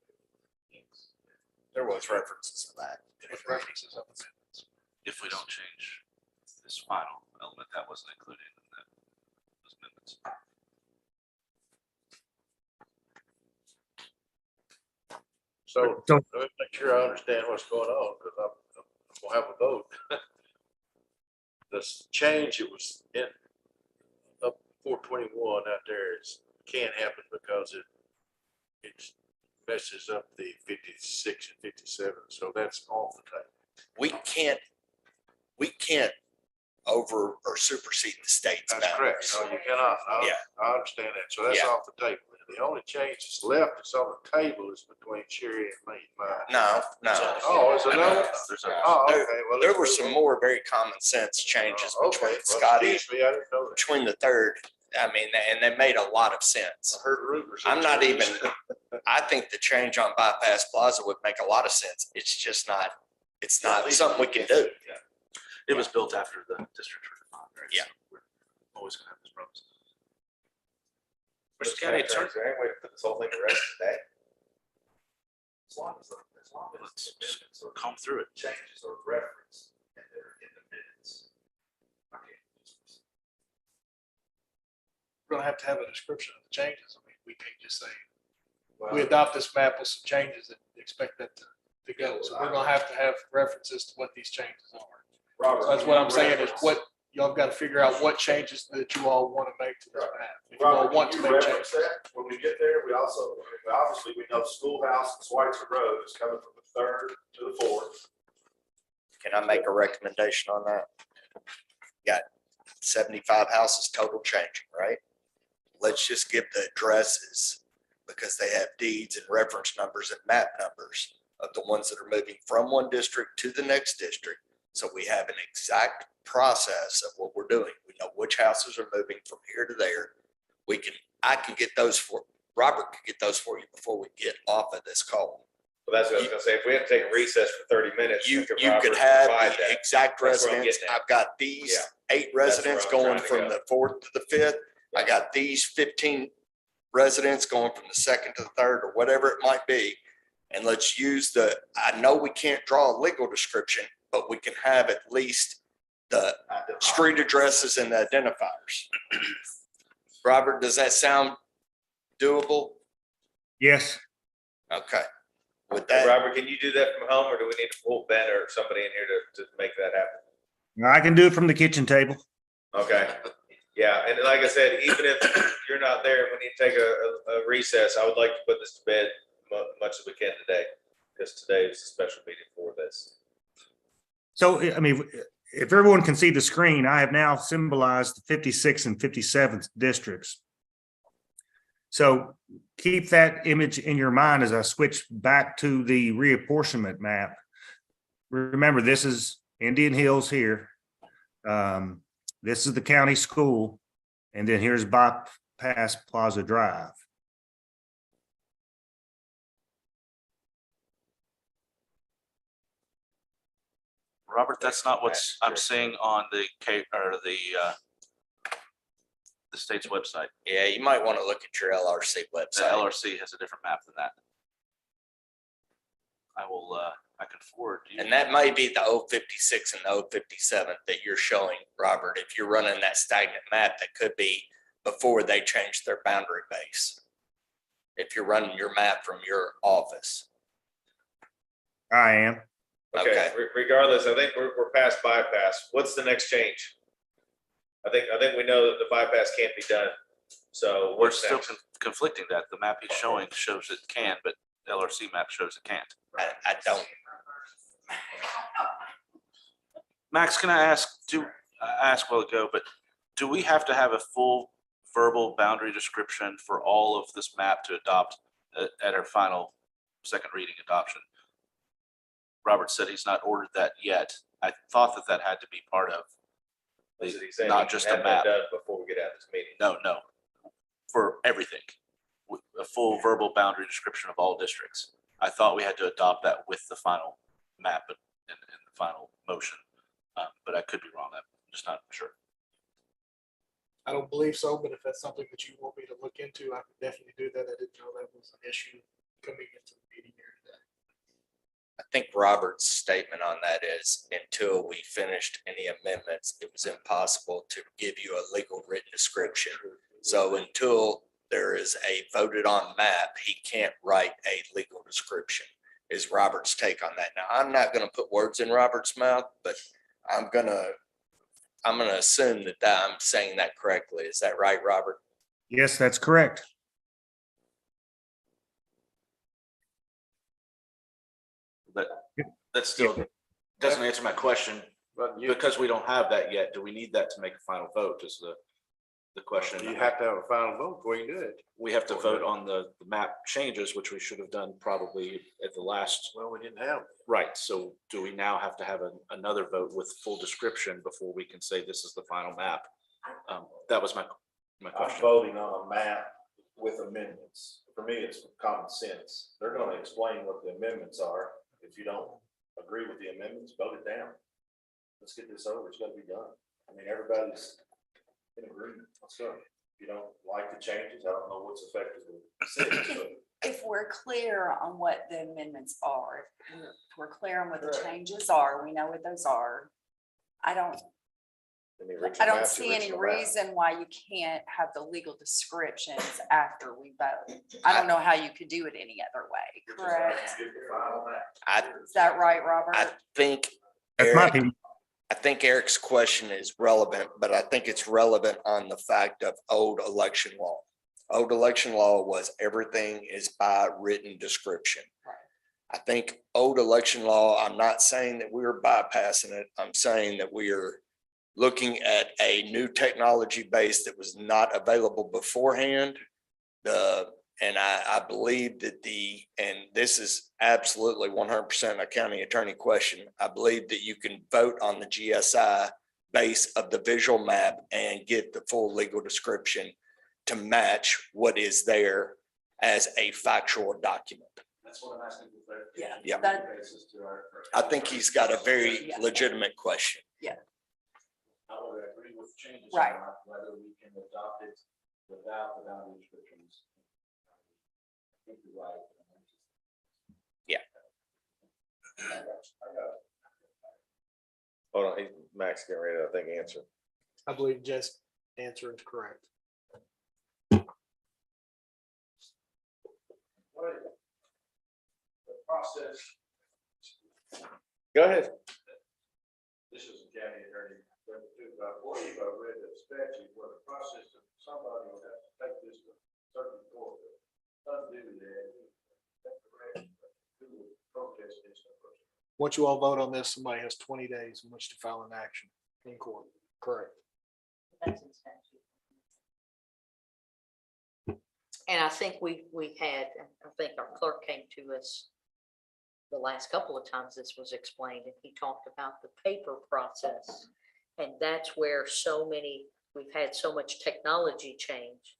Speaker 9: There was references to that.
Speaker 10: with references of amendments.
Speaker 8: If we don't change this final element, that wasn't included in that, those amendments.
Speaker 4: So
Speaker 7: So-
Speaker 4: let me make sure I understand what's going on, because I'm gonna have a vote. This change, it was in, up 421 out there can't happen because it messes up the 56 and 57, so that's off the table.
Speaker 11: We can't over or supersede the state's
Speaker 4: That's correct.
Speaker 11: boundaries.
Speaker 4: No, you cannot.
Speaker 11: Yeah.
Speaker 4: I understand that. So that's
Speaker 11: Yeah.
Speaker 4: off the table. The only change that's left that's on the table is between Sherry and me.
Speaker 11: No.
Speaker 4: Oh, is it another? Oh, okay. Well,
Speaker 11: There
Speaker 4: let's
Speaker 11: were
Speaker 4: move
Speaker 11: some
Speaker 4: on.
Speaker 11: more very common sense changes
Speaker 4: Okay.
Speaker 11: between
Speaker 4: Well,
Speaker 11: Scotty,
Speaker 4: excuse me, I didn't know that.
Speaker 11: between the third. I mean, and they made a lot of sense.
Speaker 4: I heard rumors.
Speaker 11: I'm not even, I think the change on Bypass Plaza would make a lot of sense. It's just not, it's not something we can do.
Speaker 8: It was built after the district. Right?
Speaker 11: Yeah.
Speaker 8: So we're always gonna have this problems.
Speaker 1: Mr. County Attorney, is there any way to put this whole thing to rest today?
Speaker 8: As long as let's just comb through it.
Speaker 9: Changes are referenced and they're in the minutes.
Speaker 10: We're gonna have to have a description of the changes. I mean, we can't just say, we adopt this map with some changes and expect that to go. So we're gonna have to have references to what these changes are.
Speaker 9: Robert,
Speaker 10: So that's what I'm saying is what, y'all gotta figure out what changes that you all wanna make to this map. If you all
Speaker 9: Robert,
Speaker 10: want
Speaker 9: can
Speaker 10: to
Speaker 9: you
Speaker 10: make
Speaker 9: reference
Speaker 10: changes.
Speaker 9: that? When we get there, we also, obviously, we know Schoolhouse and Schweitzer Road is coming from the third to the fourth.
Speaker 11: Can I make a recommendation on that? Got 75 houses total changing, right? Let's just give the addresses because they have deeds and reference numbers and map numbers of the ones that are moving from one district to the next district. So we have an exact process of what we're doing. We know which houses are moving from here to there. I can get those Robert could get those for you before we get off of this call.
Speaker 1: Well, that's what I was gonna say. If we have to take a recess for 30 minutes.
Speaker 11: You
Speaker 1: Robert
Speaker 11: could have
Speaker 1: provide
Speaker 11: the
Speaker 1: that.
Speaker 11: exact
Speaker 1: That's what I'm
Speaker 11: residents.
Speaker 1: getting at.
Speaker 11: I've got these
Speaker 1: Yeah.
Speaker 11: 8 residents
Speaker 1: That's where I'm
Speaker 11: going
Speaker 1: trying to
Speaker 11: from
Speaker 1: go.
Speaker 11: the 4th to the 5th. I got these 15 residents going from the 2nd to the 3rd or whatever it might be. And let's use I know we can't draw a legal description, but we can have at least the street addresses and the identifiers. Robert, does that sound doable?
Speaker 7: Yes,
Speaker 11: Okay. With
Speaker 1: Hey,
Speaker 11: that,
Speaker 1: Robert, can you do that from home or do we need to pull Ben or somebody in here to make that happen?
Speaker 7: I can do it from the kitchen table.
Speaker 1: Okay, yeah, and like I said, even if you're not there, and we need to take a recess, I would like to put this to bed much as we can today. Because today is a special meeting for this.
Speaker 7: So, I mean, if everyone can see the screen, I have now symbolized the 56 and 57 districts. So keep that image in your mind as I switch back to the reapportionment map. Remember, this is Indian Hills here. This is the county school, and then here's Bypass Plaza Drive.
Speaker 8: Robert, that's not what I'm seeing on the state's website.
Speaker 11: yeah, you might want to look at your LRC
Speaker 8: The
Speaker 11: website.
Speaker 8: LRC has a different map than that. I can forward you.
Speaker 11: And that may be the 056 and the 057 that you're showing, Robert. If you're running that stagnant map, that could be before they changed their boundary base. If you're running your map from your office.
Speaker 7: I am.
Speaker 1: Okay, regardless, I think we're past bypass. What's the next change? I think we know that the bypass can't be done. So
Speaker 8: We're
Speaker 1: what's
Speaker 8: still
Speaker 1: next?
Speaker 8: conflicting that. The map he's showing shows it can, but the LRC map shows it can't.
Speaker 11: I don't.
Speaker 8: Max, can I ask, I asked a while ago, but do we have to have a full verbal boundary description for all of this map to adopt at our final second reading adoption? Robert said he's not ordered that yet. I thought that had to be part of,
Speaker 1: That's what he's saying.
Speaker 8: not
Speaker 1: We
Speaker 8: just
Speaker 1: can
Speaker 8: a
Speaker 1: have that
Speaker 8: map.
Speaker 1: done before we get out of this meeting.
Speaker 8: No, for everything. A full verbal boundary description of all districts. I thought we had to adopt that with the final map and the final motion. But I could be wrong. I'm just not sure.
Speaker 10: I don't believe so, but if that's something that you want me to look into, I can definitely do that. I didn't know that was an issue coming into the meeting here today.
Speaker 11: I think Robert's statement on that is until we finished any amendments, it was impossible to give you a legal written description. So until there is a voted on map, he can't write a legal description, is Robert's take on that. Now, I'm not going to put words in Robert's mouth, but I'm going to I'm gonna assume that I'm saying that correctly. Is that right, Robert?
Speaker 7: Yes, that's correct.
Speaker 8: But that still doesn't answer my question.
Speaker 4: But
Speaker 8: Because we don't have that yet, do we need that to make a final vote is the question.
Speaker 4: you have to have a final vote before you do it.
Speaker 8: We have to vote on the map changes, which we should have done probably at the last.
Speaker 4: Well, we didn't have.
Speaker 8: Right, so do we now have to have another vote with full description before we can say this is the final map? That was my
Speaker 4: I'm
Speaker 8: question.
Speaker 4: voting on a map with amendments. For me, it's common sense. They're gonna explain what the amendments are. If you don't agree with the amendments, vote it down. Let's get this over. It's gotta be done. I mean, everybody's in agreement. Let's go. If you don't like the changes, I don't know what's affected the city, but
Speaker 5: If we're clear on what the amendments are, if we're clear on what the changes are, we know what those are. I don't see any reason why you can't have the legal descriptions after we vote. I don't know how you could do it any other way, correct? Is that right, Robert?
Speaker 11: I think
Speaker 7: That's my
Speaker 11: Eric,
Speaker 7: opinion.
Speaker 11: I think Eric's question is relevant, but I think it's relevant on the fact of old election law. Old election law was everything is by written description. I think old election law, I'm not saying that we're bypassing it. I'm saying that we are looking at a new technology base that was not available beforehand. And I believe that and this is absolutely 100% a county attorney question. I believe that you can vote on the GSI base of the visual map and get the full legal description to match what is there as a factual document.
Speaker 8: That's what I'm asking.
Speaker 5: Yeah.
Speaker 11: Yeah.
Speaker 5: That-
Speaker 11: I think he's got a very
Speaker 5: Yeah.
Speaker 11: legitimate question.
Speaker 8: I would agree with changes.
Speaker 5: Right.
Speaker 8: Whether we can adopt it without the boundary restrictions. I think you're right.
Speaker 4: hold on, Max getting ready to, I think, answer.
Speaker 10: I believe Jess' answer is correct.
Speaker 4: The process. Go ahead. This is a county attorney, but I believe I read the statute where the process of somebody will have to take this to certain court. Undo that. That's correct. Who would protest this?
Speaker 10: Once you all vote on this, somebody has 20 days in which to file an action in court. Correct.
Speaker 3: That's in statute. And I think we had, I think our clerk came to us the last couple of times this was explained, and he talked about the paper process. And that's where we've had so much technology change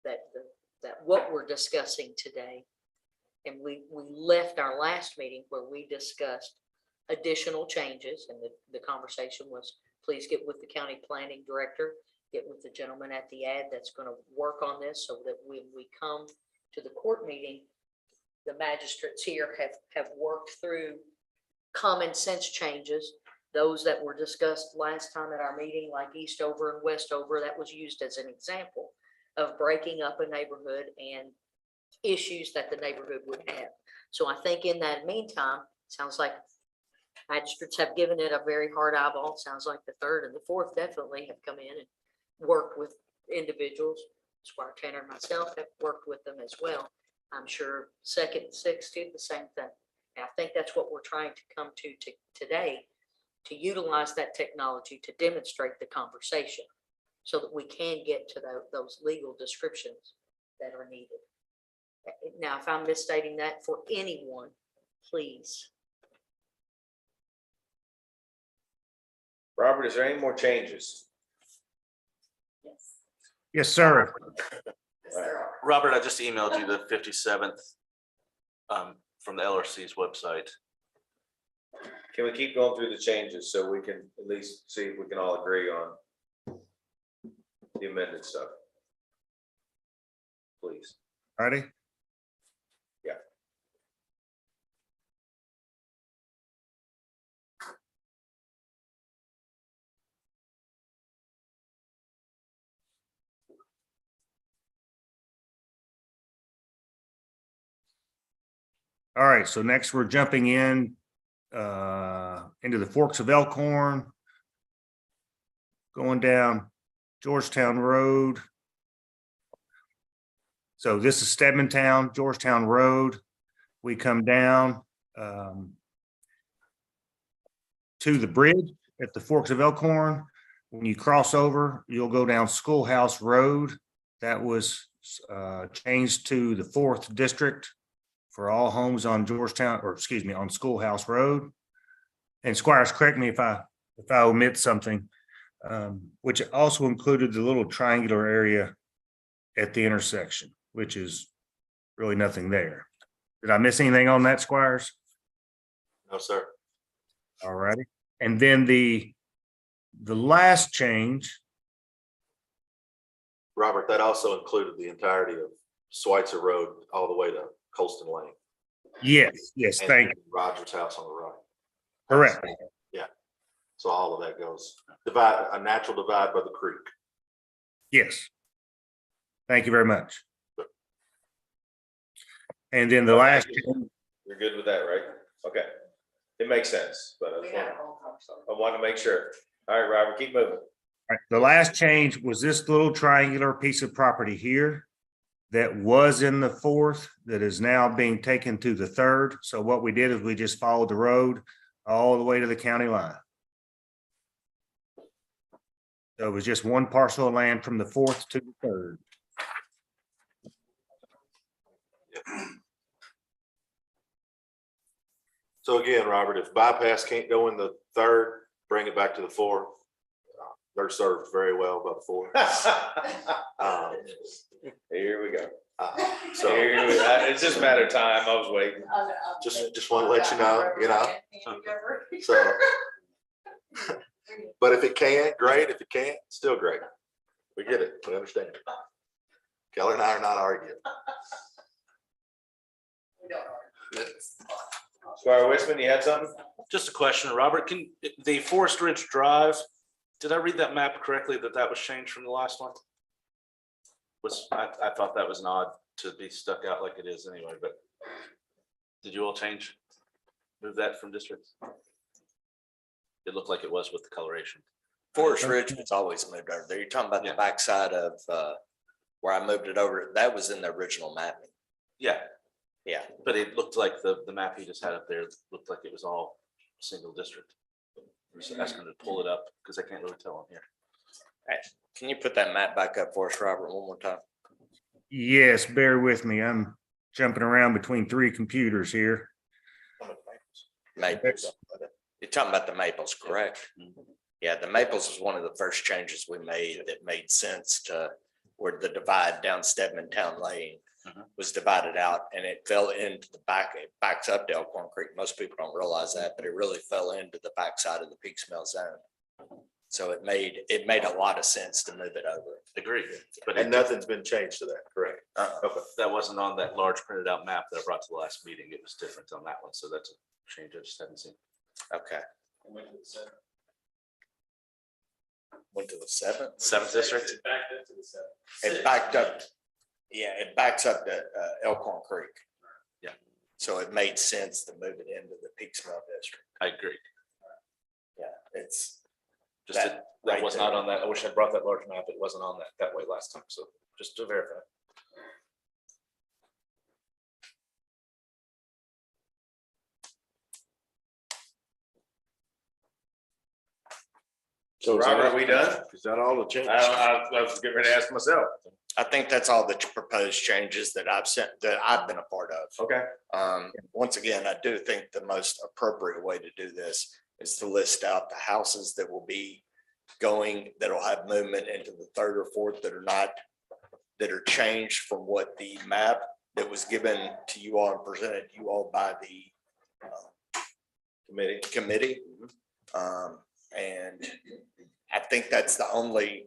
Speaker 3: that what we're discussing today. And we left our last meeting where we discussed additional changes, and the conversation was, please get with the county planning director, get with the gentleman at the ad that's going to work on this, so that when we come to the court meeting, the magistrates here have worked through common sense changes, those that were discussed last time at our meeting, like Eastover and Westover, that was used as an example of breaking up a neighborhood and issues that the neighborhood would have. So I think in that meantime, sounds like magistrates have given it a very hard eyeball. Sounds like the third and the fourth definitely have come in and worked with individuals. Squire Tanner and myself have worked with them as well. I'm sure second and sixth did the same thing. And I think that's what we're trying to come to today, to utilize that technology to demonstrate the conversation so that we can get to those legal descriptions that are needed. Now, if I'm misstating that for anyone, please.
Speaker 1: Robert, is there any more changes?
Speaker 5: Yes.
Speaker 7: Yes, sir.
Speaker 5: Yes, there are.
Speaker 8: Robert, I just emailed you the 57th from the LRC's website.
Speaker 1: Can we keep going through the changes so we can at least see if we can all agree on the amended stuff? Please.
Speaker 7: Ready?
Speaker 1: Yeah.
Speaker 7: All right, so next we're jumping into the Forks of Elkhorn. going down Georgetown Road. So this is Stedman Town, Georgetown Road. We come down to the bridge at the Forks of Elkhorn. When you cross over, you'll go down Schoolhouse Road. That was changed to the 4th district for all homes on Georgetown, or excuse me, on Schoolhouse Road. And Squires, correct me if I omit something, which also included the little triangular area at the intersection, which is really nothing there. Did I miss anything on that, Squires?
Speaker 8: No, sir.
Speaker 7: All righty. And then the last change,
Speaker 12: Robert, that also included the entirety of Schweitzer Road all the way to Colston Lane.
Speaker 7: yes,
Speaker 12: And
Speaker 7: thank you.
Speaker 12: Rogers House on the right.
Speaker 7: Correct.
Speaker 12: So all of that goes, a natural divide by the creek.
Speaker 7: Yes. Thank you very much. And then the last,
Speaker 1: You're good with that, right? Okay. It makes sense, but I want to make sure. All right, Robert, keep moving.
Speaker 7: the last change was this little triangular piece of property here that was in the 4th that is now being taken to the 3rd. So what we did is we just followed the road all the way to the county line. So it was just one parcel of land from the 4th to the 3rd.
Speaker 12: So again, Robert, if bypass can't go in the 3rd, bring it back to the 4th. They're served very well by the 4th.
Speaker 1: Here we go.
Speaker 12: So
Speaker 1: It's just a matter of time. I was waiting.
Speaker 12: just want to let you know, so. But if it can, great. If it can't, still great. We get it. We understand. Keller and I are not arguing.
Speaker 1: Squire Wisman, you had something?
Speaker 8: Just a question, Robert, can, the Forest Ridge Drive, did I read that map correctly that was changed from the last one? I thought that was an odd to be stuck out like it is anyway, but did you all move that from districts? It looked like it was with the coloration.
Speaker 11: Forest Ridge was always moved over there. You're talking about the backside of where I moved it over. That was in the original mapping.
Speaker 8: Yeah,
Speaker 11: Yeah.
Speaker 8: but it looked like the map he just had up there looked like it was all single district. I was asking to pull it up because I can't really tell on here.
Speaker 11: Hey, can you put that map back up for us, Robert, one more time?
Speaker 7: Yes, bear with me. I'm jumping around between 3 computers here.
Speaker 11: Maples. You're talking about the Maples, correct? Yeah, the Maples was one of the first changes we made that made sense to where the divide down Stedman Town Lane was divided out, and it fell into the back. It backs up to Elkhorn Creek. Most people don't realize that, but it really fell into the backside of the peak smell zone. So it made a lot of sense to move it over.
Speaker 8: Agreed. But
Speaker 12: And nothing's been changed to that, correct?
Speaker 8: okay, that wasn't on that large printed out map that I brought to the last meeting. It was different on that one. So that's a change I just haven't seen.
Speaker 11: Okay. Went to the 7th.
Speaker 8: 7th district.
Speaker 11: It backed up. Yeah, it backs up to Elkhorn Creek.
Speaker 8: Yeah.
Speaker 11: So it made sense to move it into the peak smell district.
Speaker 8: I agree.
Speaker 11: Yeah, it's
Speaker 8: Just that
Speaker 11: right
Speaker 8: was
Speaker 11: there.
Speaker 8: not on that. I wish I brought that large map. It wasn't on that way last time. So just to verify.
Speaker 1: So Robert, are we done?
Speaker 4: Is that all the changes?
Speaker 1: I was getting ready to ask myself.
Speaker 11: I think that's all the proposed changes that I've been a part of.
Speaker 1: Okay.
Speaker 11: Once again, I do think the most appropriate way to do this is to list out the houses that will be going, that'll have movement into the 3rd or 4th that are changed from what the map that was given to you all and presented to you all by the committee. And I think that's the only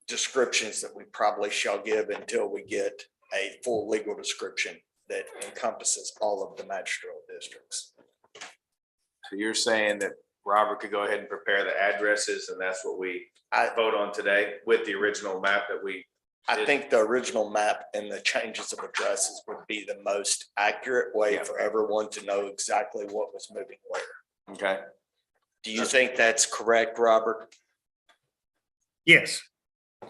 Speaker 11: descriptions that we probably shall give until we get a full legal description that encompasses all of the magisterial districts.
Speaker 1: So you're saying that Robert could go ahead and prepare the addresses and that's what we vote on today with the original map that we.
Speaker 11: I think the original map and the changes of addresses would be the most accurate way for everyone to know exactly what was moving where.
Speaker 1: Okay.
Speaker 11: Do you think that's correct, Robert?
Speaker 7: Yes,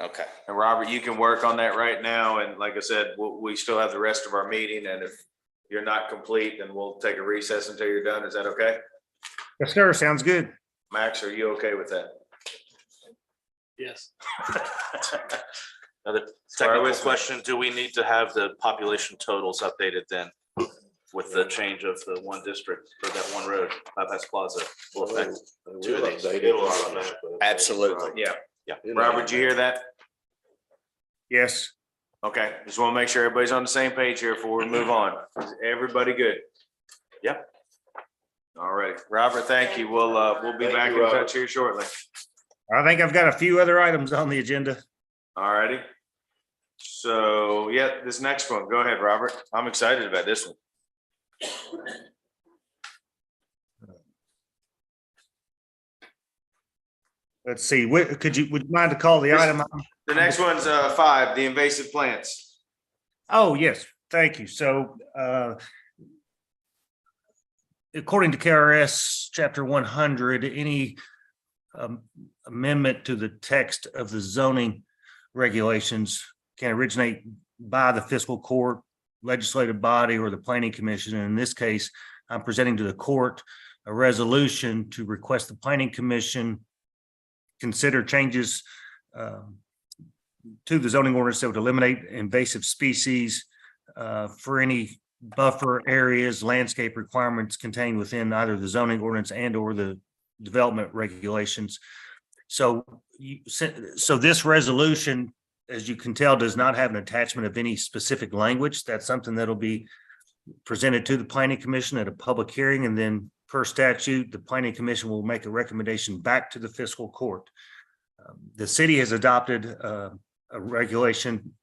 Speaker 2: Okay.
Speaker 1: And Robert, you can work on that right now. And like I said, we still have the rest of our meeting. And if you're not complete, then we'll take a recess until you're done. Is that okay?
Speaker 7: yes, sir. Sounds good.
Speaker 1: Max, are you okay with that?
Speaker 10: Yes.
Speaker 8: Another
Speaker 1: Square
Speaker 8: technical
Speaker 1: with me.
Speaker 8: question, do we need to have the population totals updated then? With the change of the one district for that one road, Bypass Plaza will affect two of these.
Speaker 12: It'll automatically.
Speaker 11: Absolutely.
Speaker 1: Yeah.
Speaker 8: Yeah.
Speaker 1: Robert, did you hear that?
Speaker 7: Yes.
Speaker 1: Okay, just want to make sure everybody's on the same page here before we move on. Is everybody good?
Speaker 8: Yep.
Speaker 1: All right, Robert, thank you. We'll be
Speaker 12: Thank
Speaker 1: back
Speaker 12: you,
Speaker 1: in
Speaker 12: Robert.
Speaker 1: touch here shortly.
Speaker 7: I think I've got a few other items on the agenda.
Speaker 1: All righty. So, yeah, this next one, go ahead, Robert. I'm excited about this one.
Speaker 7: Let's see, would you mind to call the item?
Speaker 1: The next one's 5, the invasive plants.
Speaker 7: Oh, yes, thank you. So, according to KRS Chapter 100, any amendment to the text of the zoning regulations can originate by the fiscal court, legislative body, or the planning commission. And in this case, I'm presenting to the court a resolution to request the planning commission consider changes to the zoning ordinance that would eliminate invasive species for any buffer areas, landscape requirements contained within either the zoning ordinance and or the development regulations. So this resolution, as you can tell, does not have an attachment of any specific language. That's something that'll be presented to the planning commission at a public hearing, and then per statute, the planning commission will make a recommendation back to the fiscal court. The city has adopted a regulation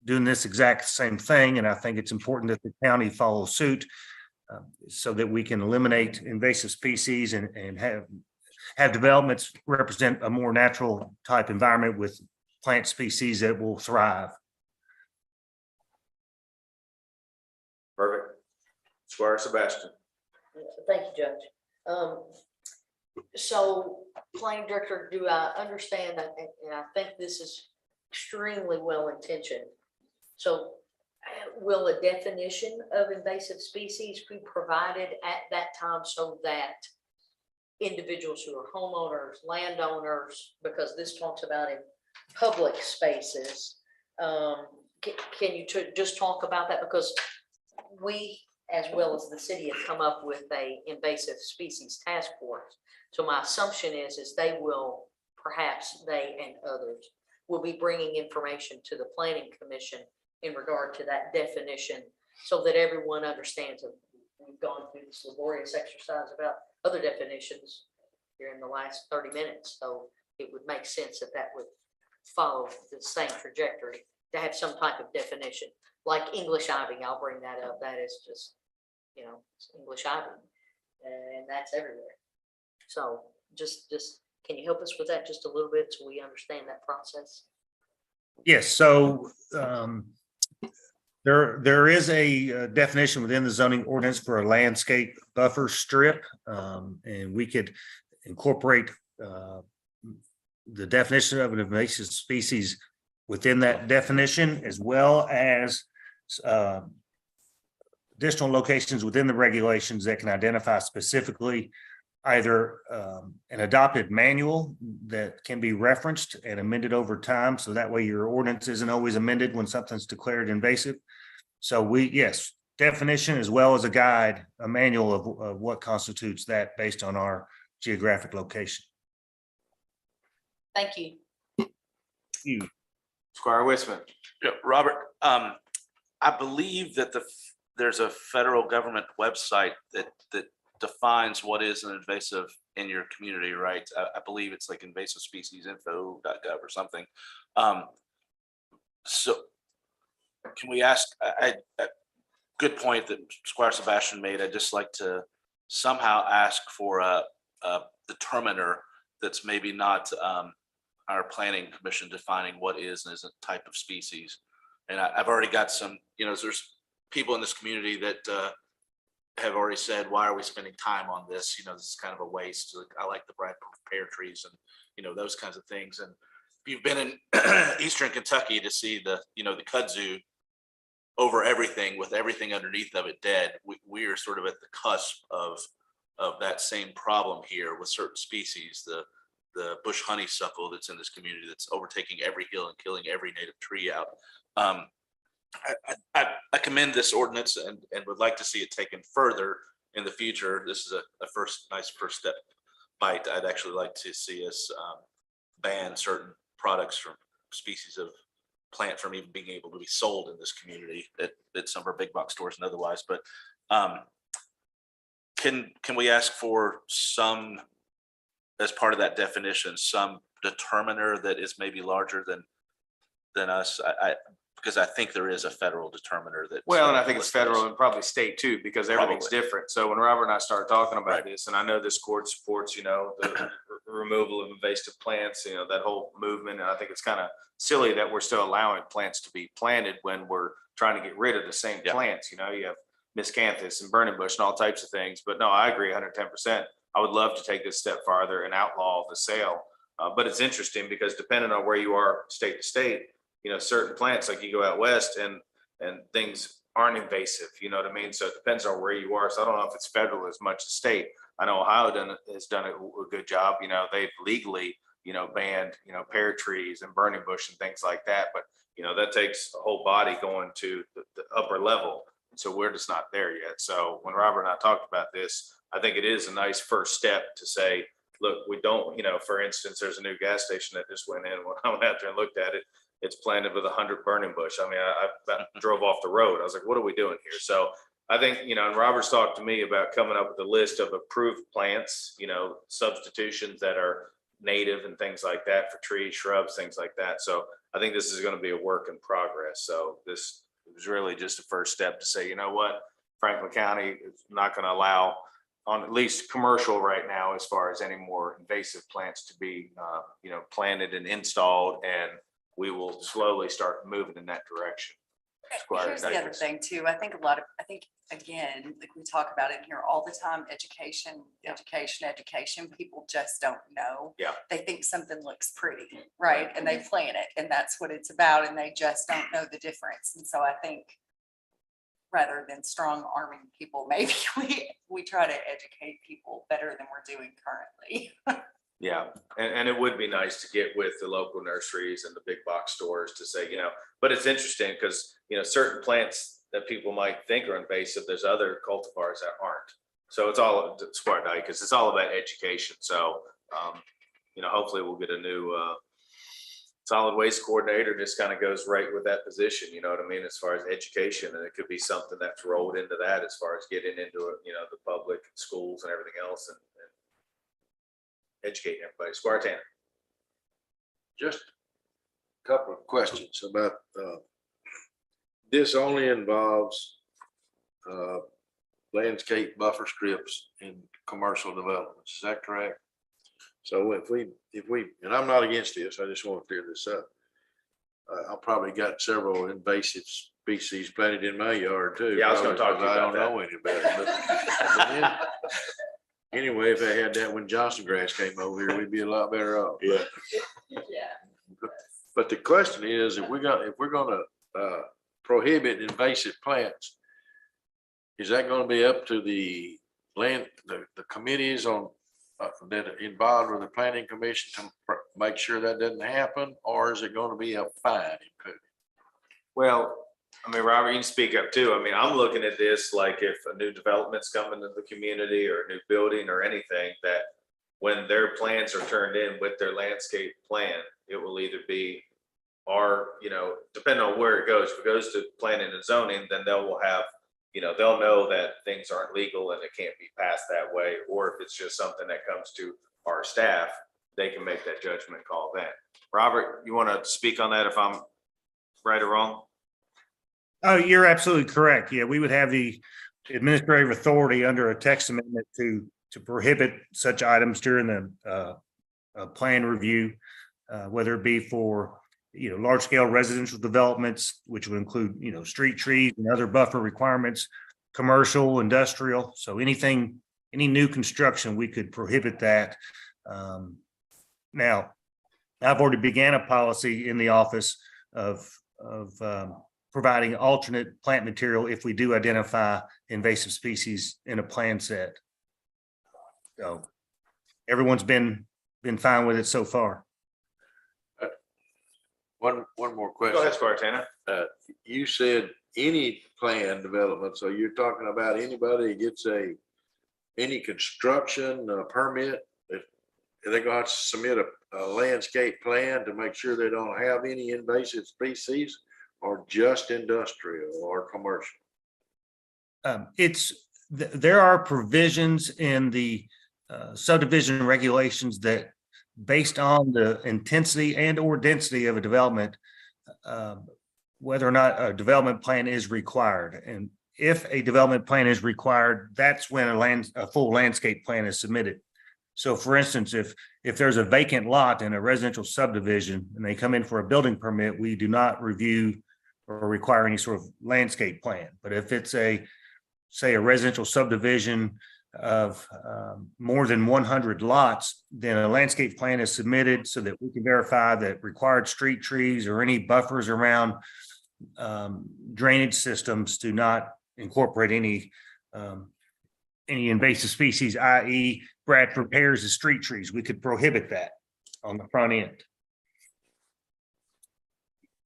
Speaker 7: doing this exact same thing, and I think it's important that the county follow suit so that we can eliminate invasive species and have developments represent a more natural type environment with plant species that will thrive.
Speaker 1: Perfect. Squire Sebastian.
Speaker 3: Thank you, Judge. So, planning director, do I understand that, and I think this is extremely well intentioned. So will a definition of invasive species be provided at that time so that individuals who are homeowners, landowners, because this talks about in public spaces, can you just talk about that? Because we, as well as the city, have come up with a invasive species task force. So my assumption is they will, perhaps they and others will be bringing information to the planning commission in regard to that definition so that everyone understands it. We've gone through this laborious exercise about other definitions here in the last 30 minutes. So it would make sense that that would follow the same trajectory to have some type of definition, like English ivy. I'll bring that up. That is just, it's English ivy, and that's everywhere. So just can you help us with that just a little bit so we understand that process?
Speaker 7: Yes, so there is a definition within the zoning ordinance for a landscape buffer strip, and we could incorporate the definition of an invasive species within that definition, as well as additional locations within the regulations that can identify specifically either an adopted manual that can be referenced and amended over time. So that way your ordinance isn't always amended when something's declared invasive. So yes, definition as well as a guide, a manual of what constitutes that based on our geographic location.
Speaker 3: Thank you.
Speaker 1: Squire Wisman.
Speaker 8: Yeah, Robert, I believe that there's a federal government website that defines what is an invasive in your community, right? I believe it's like invasivespeciesinfo.gov or something. So can we ask, a good point that Squire Sebastian made. I'd just like to somehow ask for a determiner that's maybe not our planning commission defining what is and isn't type of species. And I've already got some, there's people in this community that have already said, why are we spending time on this? This is kind of a waste. I like the bright pear trees and, those kinds of things. And you've been in Eastern Kentucky to see the kudzu over everything with everything underneath of it dead, we are sort of at the cusp of that same problem here with certain species, the bush honeysuckle that's in this community that's overtaking every hill and killing every native tree out. I commend this ordinance and would like to see it taken further in the future. This is a nice first step bite. I'd actually like to see us ban certain products from species of plant from even being able to be sold in this community at some of our big box stores and otherwise. But can we ask for some, as part of that definition, some determiner that is maybe larger than us? Because I think there is a federal determiner that.
Speaker 1: Well, and I think it's federal and probably state too, because everything's
Speaker 8: Probably.
Speaker 1: different. So when Robert and I started talking about
Speaker 8: Right.
Speaker 1: this, and I know this court supports, the removal of invasive plants, that whole movement. And I think it's kind of silly that we're still allowing plants to be planted when we're trying to get rid of the same
Speaker 8: Yeah.
Speaker 1: plants. You have miscanthus and burning bush and all types of things. But no, I agree 110%. I would love to take this step farther and outlaw the sale. But it's interesting because depending on where you are state to state, certain plants, like you go out west and things aren't invasive, you know what I mean? So it depends on where you are. So I don't know if it's federal as much as state. I know Ohio has done a good job. They've legally, banned, pear trees and burning bush and things like that. But, that takes a whole body going to the upper level. So we're just not there yet. So when Robert and I talked about this, I think it is a nice first step to say, look, we don't, for instance, there's a new gas station that just went in. When I went out there and looked at it, it's planted with 100 burning bush. I mean, I about drove off the road. I was like, what are we doing here? So I think, and Robert's talked to me about coming up with a list of approved plants, substitutions that are native and things like that for trees, shrubs, things like that. So I think this is going to be a work in progress. So this was really just a first step to say, you know what, Franklin County is not going to allow on at least commercial right now, as far as any more invasive plants to be, planted and installed, and we will slowly start moving in that direction. Squire
Speaker 5: Here's the other Davis. thing too. I think again, like we talk about it here all the time, education, people just don't know.
Speaker 1: Yeah.
Speaker 5: They think something looks pretty, right? And they plant it and that's what it's about. And they just don't know the difference. And so I think rather than strong arming people, maybe we try to educate people better than we're doing currently.
Speaker 1: Yeah, and it would be nice to get with the local nurseries and the big box stores to say, but it's interesting because, certain plants that people might think are invasive, there's other cultivars that aren't. So it's all smart, because it's all about education. So, hopefully we'll get a new solid waste coordinator. Just kind of goes right with that position, you know what I mean, as far as education. And it could be something that's rolled into that as far as getting into it, the public schools and everything else, and educating everybody. Squire Tanner.
Speaker 4: Just a couple of questions about, this only involves, landscape buffer strips in commercial developments. Is that correct? So if we, and I'm not against this, I just want to clear this up. I probably got several invasive species planted in my yard too.
Speaker 1: Yeah, I was gonna talk to you
Speaker 4: I
Speaker 1: about
Speaker 4: don't know any better. But then, anyway, if they had that when Johnson grass came over here, we'd be a lot better off.
Speaker 1: Yeah.
Speaker 4: But the question is, if we're gonna prohibit invasive plants, is that gonna be up to the committees on that are involved with the planning commission to make sure that doesn't happen, or is it gonna be a fine?
Speaker 1: Well, I mean, Robert, you can speak up too. I mean, I'm looking at this like if a new development's coming to the community or a new building or anything, that when their plans are turned in with their landscape plan, it will either be depending on where it goes. If it goes to planning and zoning, then they'll know that things aren't legal and it can't be passed that way. Or if it's just something that comes to our staff, they can make that judgment call then. Robert, you want to speak on that if I'm right or wrong?
Speaker 7: Oh, you're absolutely correct. Yeah, we would have the administrative authority under a text amendment to prohibit such items during the plan review, whether it be for large scale residential developments, which would include street trees and other buffer requirements, commercial, industrial. So any new construction, we could prohibit that. Now, I've already began a policy in the office of providing alternate plant material if we do identify invasive species in a plan set. So everyone's been fine with it so far.
Speaker 4: One more
Speaker 1: Go ahead,
Speaker 4: question.
Speaker 1: Squire Tanner.
Speaker 4: You said any plan development, so you're talking about anybody that gets any construction permit, if they're gonna have to submit a landscape plan to make sure they don't have any invasive species, or just industrial or commercial?
Speaker 7: There are provisions in the subdivision regulations that, based on the intensity and or density of a development, whether or not a development plan is required. And if a development plan is required, that's when a full landscape plan is submitted. So for instance, if there's a vacant lot in a residential subdivision and they come in for a building permit, we do not review or require any sort of landscape plan. But if it's say a residential subdivision of more than 100 lots, then a landscape plan is submitted so that we can verify that required street trees or any buffers around drainage systems do not incorporate any invasive species, i.e. Bradford pears as street trees. We could prohibit that on the front end.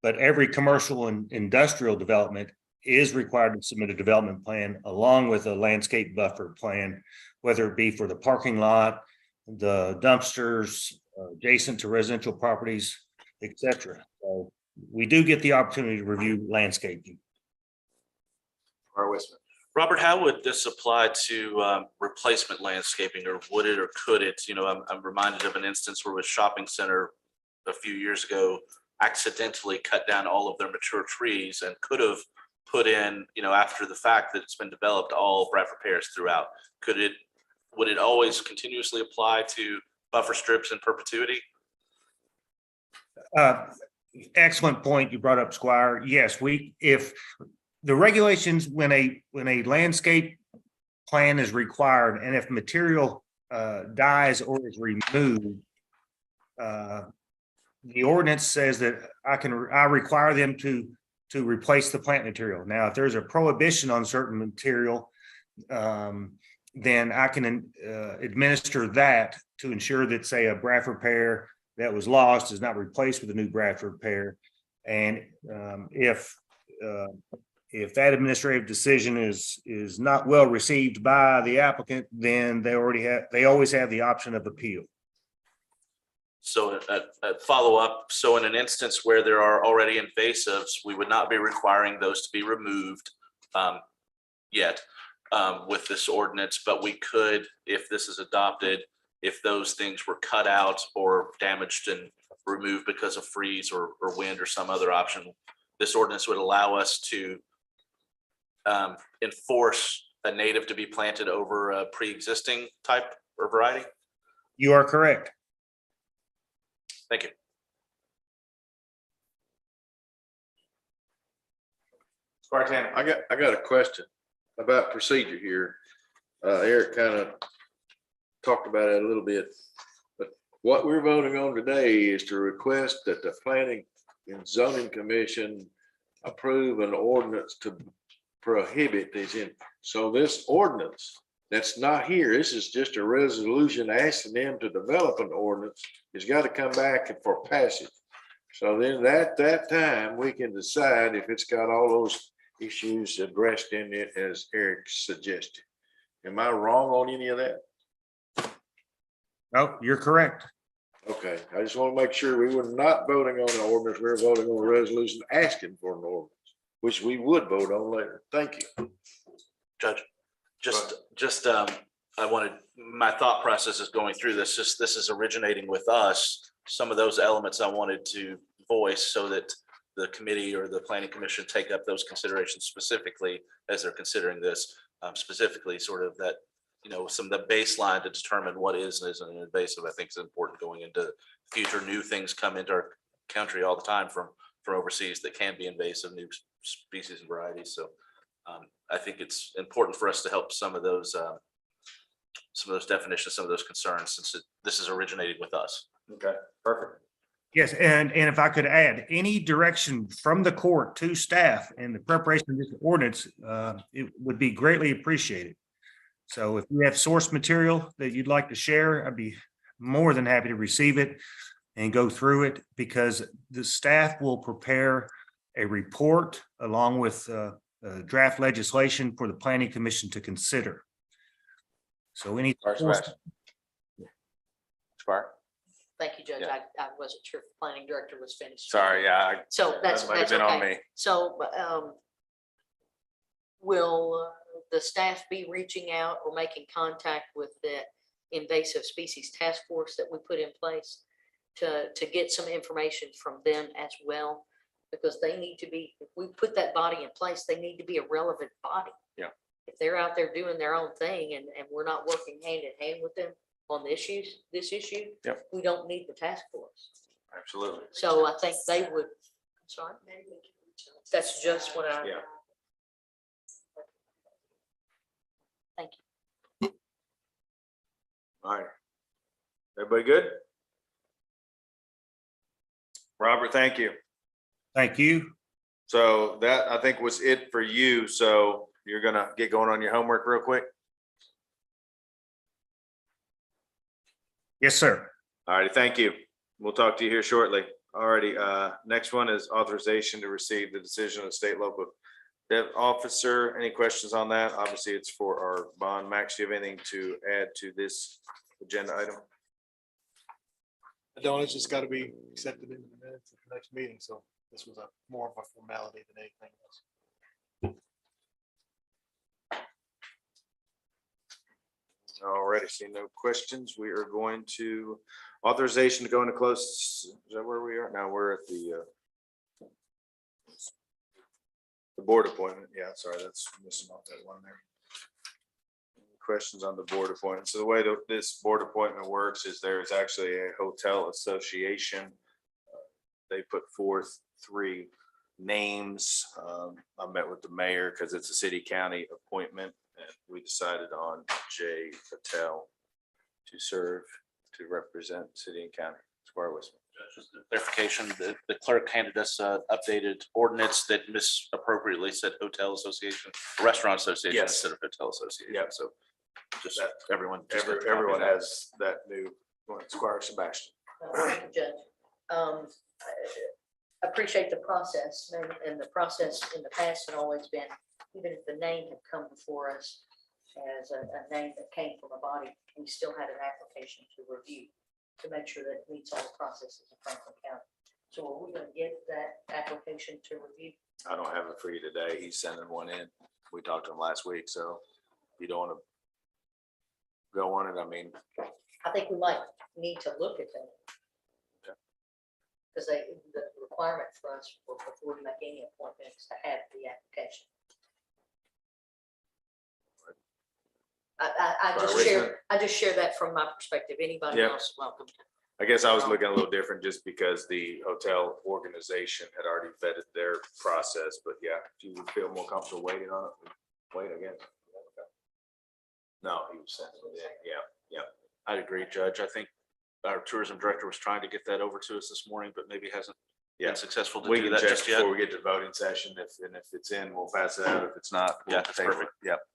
Speaker 7: But every commercial and industrial development is required to submit a development plan along with a landscape buffer plan, whether it be for the parking lot, the dumpsters, adjacent to residential properties, etc. So we do get the opportunity to review landscaping.
Speaker 8: Robert, how would this apply to replacement landscaping, or would it or could it? You know, I'm reminded of an instance where a shopping center a few years ago accidentally cut down all of their mature trees and could have put in, you know, after the fact that it's been developed, all Bradford pears throughout. Would it always continuously apply to buffer strips in perpetuity?
Speaker 7: Excellent point you brought up, Squire. Yes, if the regulations, when a landscape plan is required, and if material dies or is removed, the ordinance says that I require them to replace the plant material. Now, if there's a prohibition on certain material, then I can administer that to ensure that, say, a Bradford pear that was lost is not replaced with a new Bradford pear. And if that administrative decision is not well received by the applicant, then they always have the option of appeal.
Speaker 8: So a follow up. So in an instance where there are already invasives, we would not be requiring those to be removed yet with this ordinance, but we could, if this is adopted, if those things were cut out or damaged and removed because of freeze or wind or some other option, this ordinance would allow us to enforce a native to be planted over a pre-existing type or variety.
Speaker 7: You are correct.
Speaker 8: Thank you.
Speaker 1: Squire Tanner.
Speaker 4: I got a question about procedure here. Eric kind of talked about it a little bit, but what we're voting on today is to request that the Planning and Zoning Commission approve an ordinance to prohibit these. So this ordinance that's not here, this is just a resolution asking them to develop an ordinance. It's got to come back for passage. So then at that time, we can decide if it's got all those issues addressed in it as Eric suggested. Am I wrong on any of that?
Speaker 7: No, you're correct.
Speaker 4: Okay, I just want to make sure we were not voting on an ordinance. We were voting on a resolution asking for an ordinance, which we would vote on later. Thank you.
Speaker 8: Judge, I wanted, my thought process is going through this, this is originating with us. Some of those elements I wanted to voice so that the committee or the planning commission take up those considerations specifically as they're considering this, specifically sort of that, you know, some of the baseline to determine what is and isn't invasive. I think is important going into future. New things come into our country all the time from overseas that can be invasive, new species and varieties. So I think it's important for us to help some of those definitions, some of those concerns, since this is originating with us.
Speaker 1: Okay, perfect.
Speaker 7: Yes, and if I could add, any direction from the court to staff in the preparation of this ordinance, it would be greatly appreciated. So if you have source material that you'd like to share, I'd be more than happy to receive it and go through it, because the staff will prepare a report along with draft legislation for the planning commission to consider. So any.
Speaker 1: Spark.
Speaker 3: Thank you, Judge.
Speaker 1: Yeah.
Speaker 3: I wasn't sure if the planning director was finished.
Speaker 1: Sorry, yeah.
Speaker 3: So that's,
Speaker 1: That might have
Speaker 3: that's
Speaker 1: been on
Speaker 3: okay.
Speaker 1: me.
Speaker 3: So, will the staff be reaching out or making contact with the invasive species task force that we put in place to get some information from them as well? Because they need to be, if we put that body in place, they need to be a relevant body.
Speaker 1: Yeah.
Speaker 3: If they're out there doing their own thing and we're not working hand in hand with them on the issues, this issue,
Speaker 1: Yep.
Speaker 3: we don't need the task force.
Speaker 1: Absolutely.
Speaker 3: So I think they would, I'm sorry, that's just what I.
Speaker 1: Yeah.
Speaker 3: Thank you.
Speaker 1: All right. Everybody good? Robert, thank you.
Speaker 7: Thank you.
Speaker 1: So that, I think, was it for you. So you're gonna get going on your homework real quick?
Speaker 7: Yes, sir.
Speaker 1: All righty, thank you. We'll talk to you here shortly. All righty, next one is authorization to receive the decision of the state local debt officer. Any questions on that? Obviously, it's for our bond. Max, do you have anything to add to this agenda item?
Speaker 10: I don't, it's just gotta be accepted into the minutes of the next meeting, so this was more of a formality than anything else.
Speaker 1: Already, see no questions. We are going to authorization to go into close. Is that where we are? Now we're at the board appointment. Yeah, sorry, that's missing off that one there. Questions on the board appointment. So the way that this board appointment works is there is actually a hotel association. They put forth 3 names. I met with the mayor because it's a city county appointment, and we decided on Jay Patel to serve to represent city and county. Square with me.
Speaker 8: Just a clarification, the clerk handed us an updated ordinance that misappropriately said hotel association, restaurant association
Speaker 1: Yes.
Speaker 8: instead of hotel association.
Speaker 1: Yep.
Speaker 8: So just
Speaker 1: That-
Speaker 8: everyone. just got a copy of
Speaker 1: Everyone
Speaker 8: that.
Speaker 1: has that new one. Squire Sebastian.
Speaker 3: Thank you, Judge. I appreciate the process, and the process in the past had always been, even if the name had come before us as a name that came from a body, we still had an application to review to make sure that it meets all the processes of Franklin County. So are we gonna get that application to review?
Speaker 1: I don't have it for you today. He's sending one in. We talked to him last week, so if you don't want to go on it, I mean,
Speaker 3: I think we might need to look at that.
Speaker 1: Okay.
Speaker 3: Because the requirement for us before we make any appointments to have the application. I just share that from my perspective. Anybody
Speaker 1: Yep.
Speaker 3: else, welcome.
Speaker 1: I guess I was looking a little different just because the hotel organization had already vetted their process, but yeah, if you would feel more comfortable waiting on it, wait, I guess. No, he was sending it in. Yeah.
Speaker 8: I'd agree, Judge. I think our tourism director was trying to get that over to us this morning, but maybe hasn't
Speaker 1: Yeah.
Speaker 8: been successful to
Speaker 1: We
Speaker 8: do
Speaker 1: can
Speaker 8: that
Speaker 1: check
Speaker 8: just yet.
Speaker 1: before we get to the voting session. If it's in, we'll pass it out. If it's not, we'll
Speaker 8: Yeah, that's
Speaker 1: table it.
Speaker 8: perfect.
Speaker 1: Yep.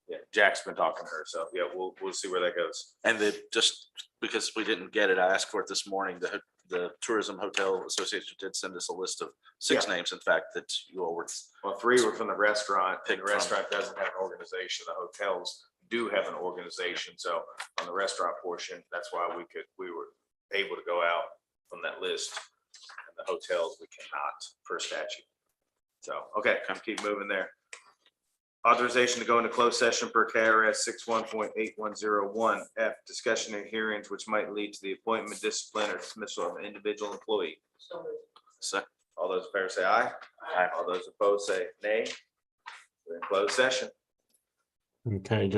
Speaker 1: Yeah, Jack's been talking to her, so yeah, we'll see where that goes.
Speaker 8: And just because we didn't get it, I asked for it this morning. The Tourism Hotel Association did send us a list of 6 names, in fact, that you all were.
Speaker 1: Well, 3 were from the restaurant, and
Speaker 8: Pick
Speaker 1: the
Speaker 8: from.
Speaker 1: restaurant doesn't have an organization. The hotels do have an organization. So on the restaurant portion, that's why we were able to go out from that list. And the hotels, we cannot per statute. So, okay, keep moving there. Authorization to go into closed session per KRS 61.8101 F, discussion and hearings which might lead to the appointment, discipline, or dismissal of an individual employee.
Speaker 3: So moved.
Speaker 8: Second.
Speaker 1: All those in favor say aye. Aye. All those opposed say nay. We're in closed session.
Speaker 6: Okay, Judge.